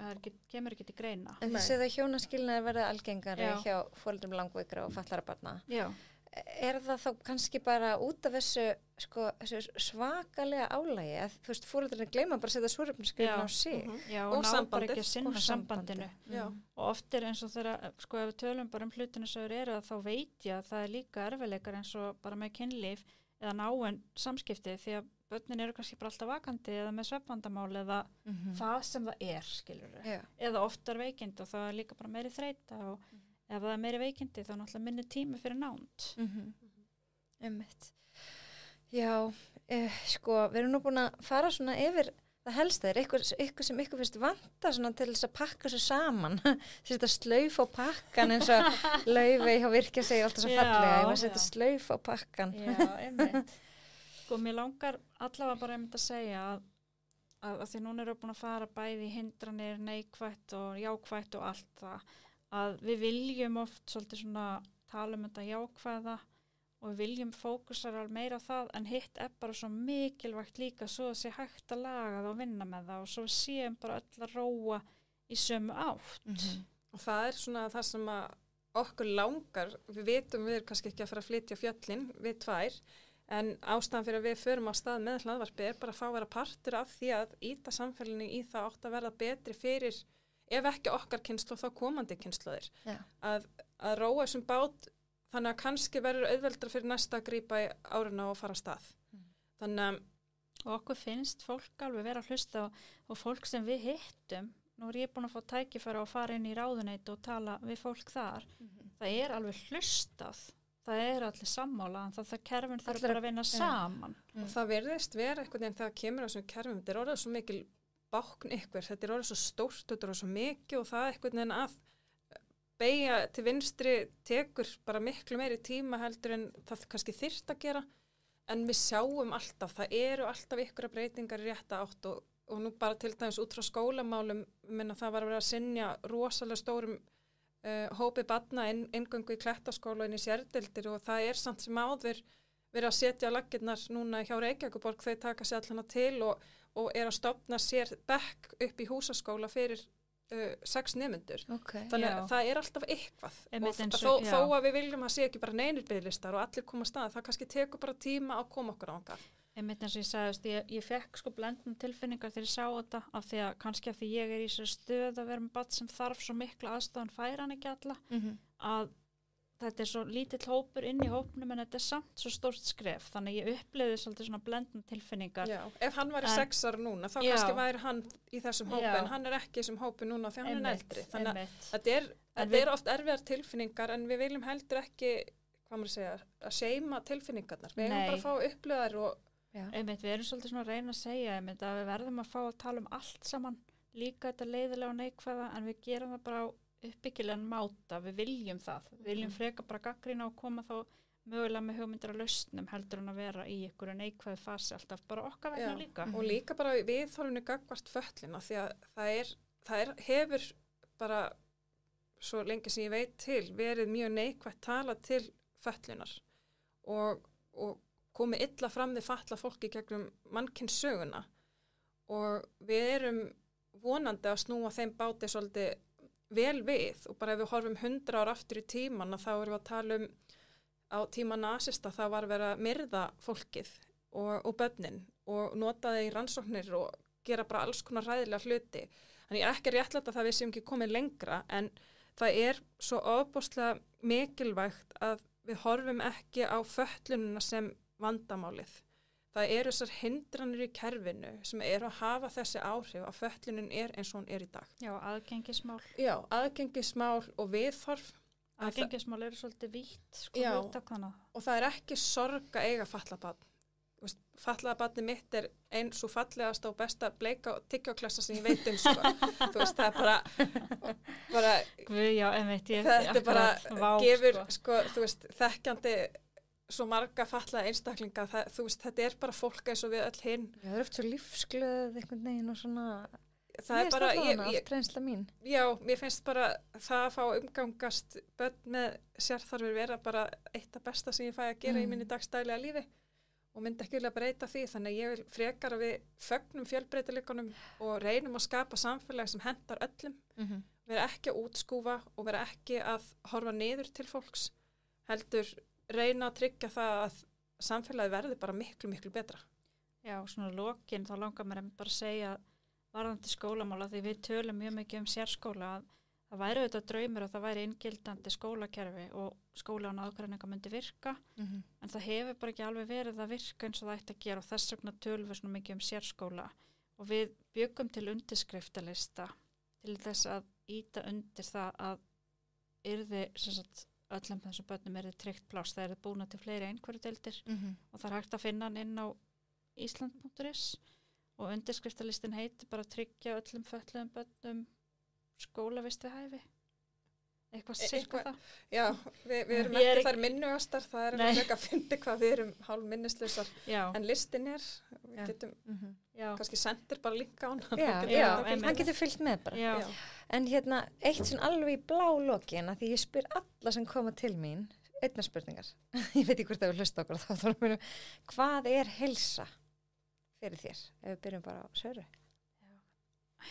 Það kemur ekki til greina. En þið séð að hjónaskilnaðir verða algengari hjá foreldrum langveikra og fallara barna. Já. Er það þá kannski bara út af þessu svakalega álagi að þú veist, fóreldrarnir gleyma bara að setja súrefnisskriðin á sig og ná bara ekki að sinna sambandinu. Og oft er eins og þegar, sko ef við tölum bara hlutinu sem þeir eru þá veit ég að það er líka erfiðleikar eins og bara með kynlíf eða náin samskipti því að börnin eru kannski bara alltaf vakandi eða með svefnvandamál eða það sem það skilur eða oftar veikind og það er líka bara meiri þreyta og ef það er meiri veikindi þá náttúrulega minni tími fyrir nánd. Einmitt. Já, sko, við erum nú búin að fara svona yfir það helsta. Er eitthvað sem ykkur finnst vanta svona til þess að pakka svo saman? Setja slauf á pakkan eins og Laufey hjá Virkja segir alltaf svo fallega. Ég var að setja slauf á pakkan. Já, einmitt. Sko, mér langar allavega bara einmitt að segja að því núna erum við búin að fara bæði hindranir, neikvætt og jákvætt og allt það. Að við viljum oft svolítið svona tala þetta jákvæða og við viljum fókusara meira á það en hitt bara svo mikilvægt líka svo að sé hægt að laga það og vinna með það og svo séum bara öll að róa í sömu átt. Og það svona það sem að okkur langar, við vitum við erum kannski ekki að fara að flytja fjöllin við tvær en ástæðan fyrir að við förum á stað með hlaðvarpi bara að fá að vera partur af því að ýta samfélaginu í það átt að verða betri fyrir ef ekki okkar kynslóð þá komandi kynslóðir að róa þessum bát þannig að kannski verður auðveldra fyrir næsta að grípa í árina og fara af stað. Þannig að okkur finnst fólk alveg vera að hlusta og fólk sem við hittum, nú er ég búin að fá tækifæri að fara inn í ráðuneyt og tala við fólk þar, það er alveg hlustað, það er allir sammála en það kerfin þarf bara að vinna saman. Og það verðist vera einhvern veginn þegar kemur á þessum kerfum, þetta er orðið svo mikil bákn ykkur, þetta er orðið svo stórt, þetta er orðið svo mikið og það er einhvern veginn að beygja til vinstri tekur bara miklu meiri tíma heldur en það kannski þyrft að gera en við sjáum alltaf, það eru alltaf ykkur breytingar í rétta átt og nú bara til dæmis út frá skólamálum minna það var að vera að sinja rosalega stórum hópi barna inngöngu í Klettaskóla inn í sérdeildir og það er samt sem áður verið að setja laggirnar núna hjá Reykjavíkurborg, þau taka sér allana til og er að stofna sér bekk upp í húsaskóla fyrir 6 nemendur. Þannig að það er alltaf eitthvað og þó að við viljum að sé ekki bara neinir biðlistar og allir koma að stað, það kannski tekur bara tíma að koma okkur ángað. Einmitt eins og ég sagðist, ég fekk sko blendum tilfinningar þegar ég sá þetta af því að kannski af því ég er í sér stöð að vera með barn sem þarf svo mikla aðstofan færa hann ekki alla að þetta er svo lítill hópur inn í hópnum en þetta er samt svo stórt skref þannig ég upplifði svolítið svona blendum tilfinningar. Já, ef hann væri 6 ára núna þá kannski væri hann í þessum hópi en hann er ekki í þessum hópi núna því hann er eldri. Þannig að þetta er oft erfiðar tilfinningar en við viljum heldur ekki, hvað maður segja, að seima tilfinningarnar. Við erum bara að fá upplöðar og einmitt, við erum svolítið svona að reyna að segja einmitt að við verðum að fá að tala allt saman líka þetta leiðilega og neikvæða en við gerum það bara á uppbyggilegan máta, við viljum það. Við viljum freka bara gagnrýna og koma þá mögulega með hugmyndir að lausnum heldur en að vera í ykkur neikvæði fasi alltaf bara okkar vegna líka. Og líka bara við þarfum gagnvart föllina því að það hefur bara svo lengi sem ég veit til, verið mjög neikvætt tala til fötlunar og komið illa fram við fatlað fólki gegnum mannkynssöguna og við erum vonandi að snúa þeim báti svolítið vel við og bara ef við horfum 100 ár aftur í tíman þá erum við að tala á tíma nasista það var verið að myrða fólkið og börnin og nota það í rannsóknir og gera bara alls konar hræðilega hluti. Þannig ég er ekki réttlætt að það við séum ekki komið lengra en það er svo ofboðslega mikilvægt að við horfum ekki á fötlunina sem vandamálið. Það eru þessar hindranir í kerfinu sem eru að hafa þessi áhrif að fötlunin eins og hún í dag. Já, aðgengismál. Já, aðgengismál og viðþorf. Aðgengismál eru svolítið vítt, Já, hugtakana. Og það er ekki sorg að eiga fatlað barn. Fatlaða barni mitt eins og fallegast og besta bleika og tyggjóklassa sem ég veit sko. Þú veist, það er bara Guð, já, þetta er bara gefur, sko, þú veist, þekkjandi svo marga fatlaða einstaklinga, þú veist, þetta er bara fólk eins og við öll hinn. Já, það er oft svo lífsglöð einhvern veginn og svona, það er bara, reynsla mín. Já, mér finnst bara það að fá umgangast börn með sérþarfir vera bara eitt af besta sem ég fæ að gera í minni dagstælega lífi. Og myndi ekki vilja breyta því, þannig að ég vil frekar að við fögnum fjölbreytileikunum og reynum að skapa samfélag sem hentar öllum, vera ekki að útskúfa og vera ekki að horfa niður til fólks, heldur reyna að tryggja það að samfélagi verði bara miklu, miklu betra. Já, svona lokin, þá langar mér bara að segja varðandi skólamála, því við tölum mjög mikið sérskóla að það væri auðvitað draumur að það væri inngildandi skólakerfi og skóla án aðgreininga myndi virka, en það hefur bara ekki alveg verið að virka eins og það ætti að gera og þess vegna tölum við svona mikið sérskóla og við byggum til undirskriftalista til þess að ýta undir það að yrði sem sagt öllum þessum börnum yrði tryggt pláss, það yrði búna til fleiri einhverjudeildir og það er hægt að finna hann inn á Ísland.is og undirskriftalistin heitir bara tryggja öllum fötluðum börnum skólavist við hæfi eitthvað sirka það. Já, við erum ekki þar minnugastar, það er ekki að finna hvað við erum hálf minnislausar en listin við getum kannski sendir bara linka á hann. Hann getur fylgt með bara. En hérna, eitt svona alveg í blá lokin að því ég spyr alla sem koma til mín einnar spurningar, ég veit ekki hvort það vil hlusta okkur þá þá mér hvað er heilsa fyrir þér, ef við byrjum bara á Söru?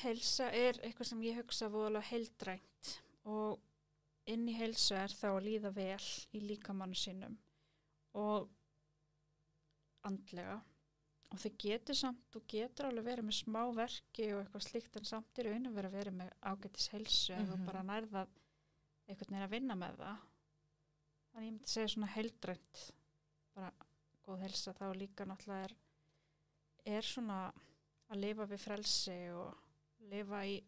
Heilsa er eitthvað sem ég hugsa voðalega heildrænt og inn í heilsu er þá að líða vel í líkamannu sínum og andlega og þau getur alveg verið með smá verki og eitthvað slíkt en samt í raun að vera með ágætis heilsu ef þú bara nærða einhvern veginn að vinna með það. Þannig ég myndi segja svona heildrænt bara góð heilsa þá líka náttúrulega er svona að lifa við frelsi og lifa í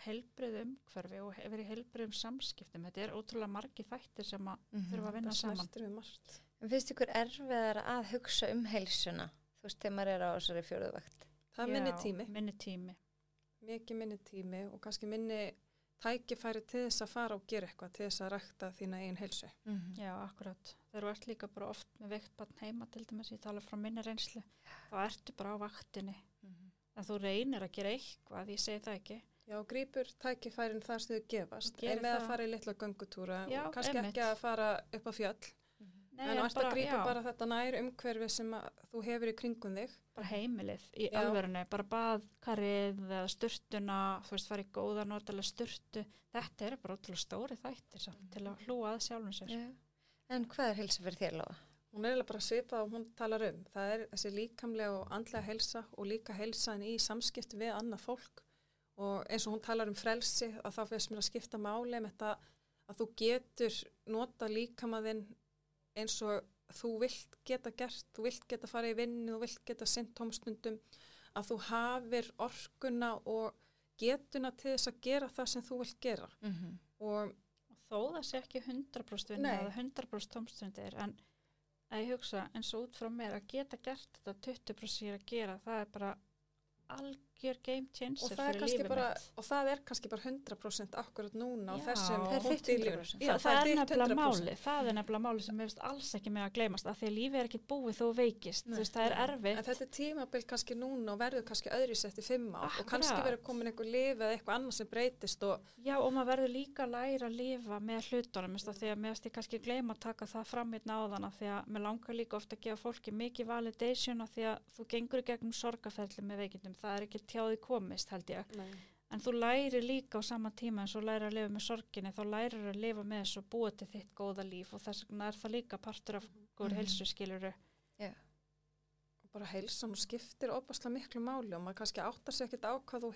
heilbrigðu umhverfi og vera í heilbrigðum samskiptum. Þetta er ótrúlega margir þættir sem að þurfa að vinna saman. En finnst ykkur erfiðar að hugsa heilsuna? Þú veist, þegar maður á þessari fjórðuvakt. Það er minni tími. Mikið minni tími og kannski minni tækifæri til þess að fara og gera eitthvað til þess að rækta þína eigin heilsu. Já, akkurat. Þegar þú ert líka bara oft með veikt barn heima til dæmis, ég tala frá minni reynslu, þá ertu bara á vaktinni. En þú reynir að gera eitthvað, ég segi það ekki. Já, grípur tækifærin þar sem þau gefast. Er með að fara í litla göngutúra og kannski ekki að fara upp á fjöll. Nei, en ert að grípa bara þetta nær umhverfi sem þú hefur í kringum þig. Bara heimilið í alvörunni, bara baðkarið eða sturtuna, þú veist, fara í góða notalega sturtu. Þetta er bara ótrúlega stóri þættir til að hlúa að sjálfum sér. En hvað er heilsa fyrir þér, Lóa? Hún er bara svipað og hún talar Það er þessi líkamlega og andlega heilsa og líka heilsan í samskipti við annað fólk. Og eins og hún talar frelsi að þá finnst mér að skipta máli með þetta að þú getur nota líkamaðinn eins og þú vilt geta gert, þú vilt geta fara í vinnu, þú vilt geta sinnt tómstundum, að þú hafir orkuna og getuna til þess að gera það sem þú vilt gera. Og þó það sé ekki 100% vinna eða 100% tómstundir, en að ég hugsa eins og út frá mér að geta gert þetta 20% að gera, það er bara algjör game changer og það er fyrir kannski lífið bara, mitt. og það er kannski bara 100% akkurat núna á Já. þessum Það er punkti í lífinu. 100%. Já, Það er þitt nefnilega 100%. máli, það er nefnilega máli sem mér finnst alls ekki með að gleymast, af því að lífið er ekkert búið þó þú veikist, þú veist, það er erfitt. En þetta er tímabil kannski núna og verður kannski öðruvísi eftir 5 ár og kannski Akkurat. verður komin einhver lyf eða eitthvað annað sem breytist og Já, og maður verður líka að læra að lifa með hlutunum, veist, af því að mér finnst ég kannski gleyma að taka það fram hérna áðan, af því að mér langar líka ofta að gefa fólki mikið validation, af því að þú gengur í gegnum sorgarferli með veikindum, það er ekki tjáði komist, held ég. En þú lærir líka á sama tíma eins og lærir að lifa með sorginni, þá lærir að lifa með þessu og búa til þitt góða líf og þess vegna er það líka partur af góður heilsu, skilurðu. og bara heilsan og skiptir opaslega miklu máli og maður kannski áttar sig ekkert á hvað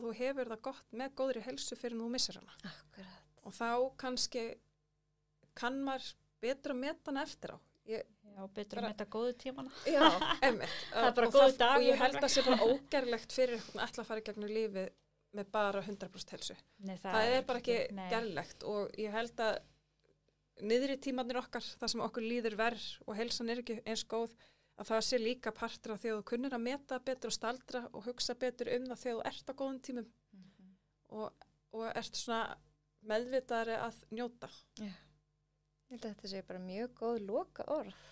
þú hefur það gott með góðri heilsu fyrir þú missir hana. Akkurat. Og þá kannski kann maður betur að meta hana eftir á. Já, betur að meta góðu tímana. Já, einmitt. Það er bara Og góður dagur. Og ég held að það sé bara ógerlegt fyrir einhvern ætla að fara í gegnum lífið með bara 100% heilsu. Nei, Það er bara ekki nei. gerlegt og ég held að niðri tímarnir okkar, það sem okkur líður verð og heilsan er ekki eins góð, að það sé líka partur af því að þú kunnir að meta betur og staldra og hugsa betur um það þegar þú ert á góðum tímum og ert svona meðvitaðari að njóta. Já. Ég held að þetta sé bara mjög góð loka orð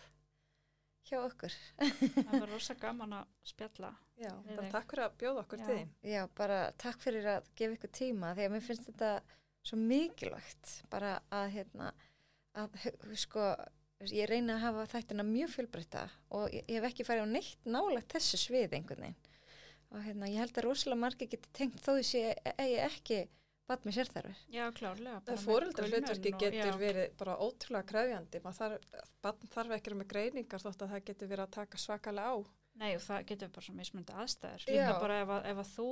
hjá okkur. Það var rosa gaman að spjalla. Já, Við bara þig. takk fyrir að bjóða okkur Já. til þín. Já, bara takk fyrir að gefa ykkur tíma því að mér finnst þetta svo mikilvægt bara að sko, ég reyna að hafa þættina mjög fjölbreytta og ég hef ekki farið á neitt nálægt þessu svið einhvern veginn og ég held að rosalega margir geti tengt þó þessi eigi ekki barn með sérþarfir. Já, klárlega. bara með Foreldrahlutverki kulnun og- getur já. verið bara ótrúlega krefjandi. Barn þarf ekki að vera með greiningar þótt að það getur verið að taka svakalega á. Nei, og það getur bara svona mismunandi aðstæður. Já. Líka bara ef að þú,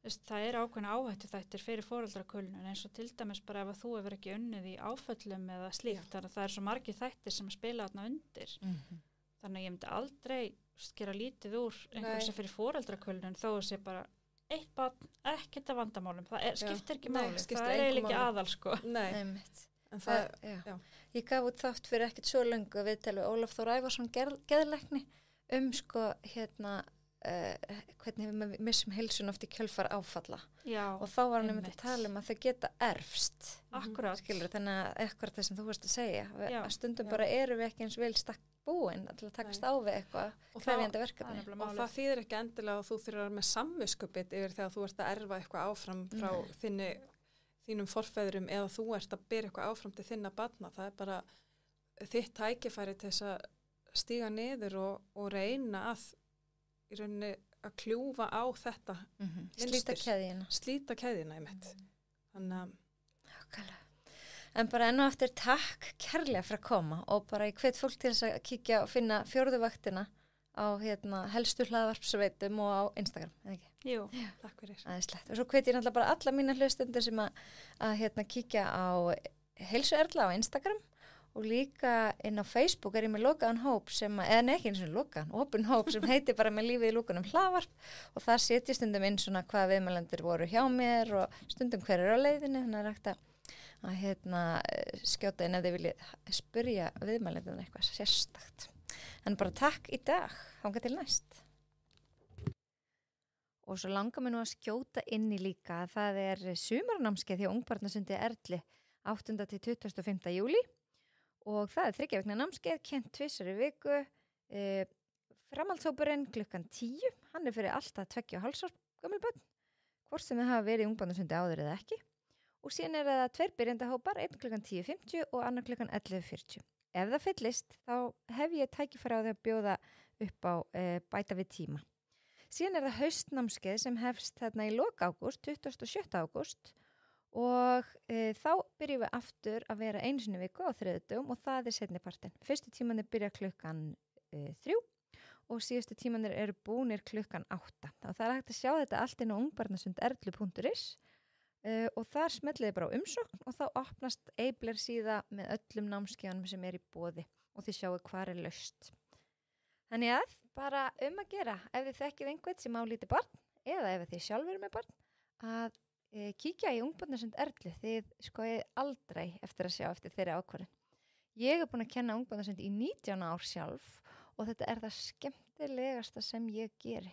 veist, það er ákveðna áhættu þættir fyrir foreldrakulnun eins og til dæmis bara ef að þú hefur ekki unnið í áföllum eða slíkt, þannig að það er svo margir þættir sem spila þarna undir. Þannig að ég myndi aldrei gera lítið úr einhvern sem fyrir foreldrakulnun þó að sé bara eitt barn, ekkert af vandamálum, það skiptir ekki Nei, máli, skiptir það er engu eiginlega ekki máli. aðal sko. Nei, Einmitt. en það, Já. já. Ég gaf út þátt fyrir ekkert svo löngu viðtal við Ólaf Þór Ævarsson geðlækni sko hvernig við missum heilsun oft í kjölfar áfalla Já, og þá var hann einmitt einmitt. að tala um að þau geta erfst akkurat. skilur, þannig að eitthvað það sem þú varst að segja Já, að stundum já. bara erum við ekki eins vel stakk búin til að takast á við eitthvað Og krefjandi það er verkefni. nefnilega Og málið. það þýðir ekki endilega að þú þurfir að vera með samviskupið yfir þegar þú ert að erfa eitthvað áfram frá þínum forfeðrum eða þú ert að byrja eitthvað áfram til þinna barna. Það er bara þitt tækifæri til þess að stíga niður og reyna að í rauninni að kljúfa á þetta Slíta keðjuna. slíta keðjuna einmitt. Þannig að Nákvæmlega. En bara enn og aftur takk kærlega fyrir að koma og bara ég hvet fólk til þess að kíkja og finna fjórðu vaktina á helstu hlaðvarpsveitum og á Instagram, eða ekki? Jú, takk fyrir. Aðeinslegt. Og svo hvet ég náttúrulega bara alla mína hlustundur sem að kíkja á Heilsu Erla á Instagram og líka inn á Facebook er ég með lokaðan hóp sem, eða nei ekki eins og lokaðan, opin hóp sem heitir bara með lífið í lúkunum hlaðvarp og það setjum stundum inn svona hvaða viðmælendur voru hjá mér og stundum hver er á leiðinni, þannig að rægt að skjóta inn ef þið viljið spyrja viðmælendur eitthvað sérstakt. En bara takk í dag, þangað til næst. Og svo langar mér nú að skjóta inn í líka að það er sumarnámskeið hjá Ungbarnasundi Erlu 8. til 25. júlí og það er 3 vikna námskeið, kent 2 í viku, framhaldshópurinn klukkan 10, hann er fyrir alltaf 2,5 árs gömul börn, hvort sem þið hafa verið í Ungbarnasundi áður eða ekki. Og síðan er það 2 byrjandahópar, 1 klukkan 10:50 og annar klukkan 11:40. Ef það fyllist, þá hef ég tækifæri á því að bjóða upp á bæta við tíma. Síðan er það haustnámskeið sem hefst þarna í lok ágúst, 27. ágúst og þá byrjum við aftur að vera einu sinni viku á þriðjudögum og það er seinni partinn. Fyrstu tímanir byrja klukkan 3 og síðustu tímanir eru búnir klukkan 8. Og það er hægt að sjá þetta allt inn á ungbarnasunderlu.is og þar smelliði bara á umsókn og þá opnast Eibler síða með öllum námskeiðanum sem er í boði og þið sjáu hvar er laust. Þannig að bara að gera ef þið þekkið einhvern sem á lítið barn eða ef þið sjálfur eru með barn að kíkja í Ungbarnasund Erlu, þið skoðið aldrei eftir að sjá eftir þeirri ákvörðun. Ég er búin að kenna Ungbarnasund í 19 ár sjálf og þetta er það skemmtilegasta sem ég geri.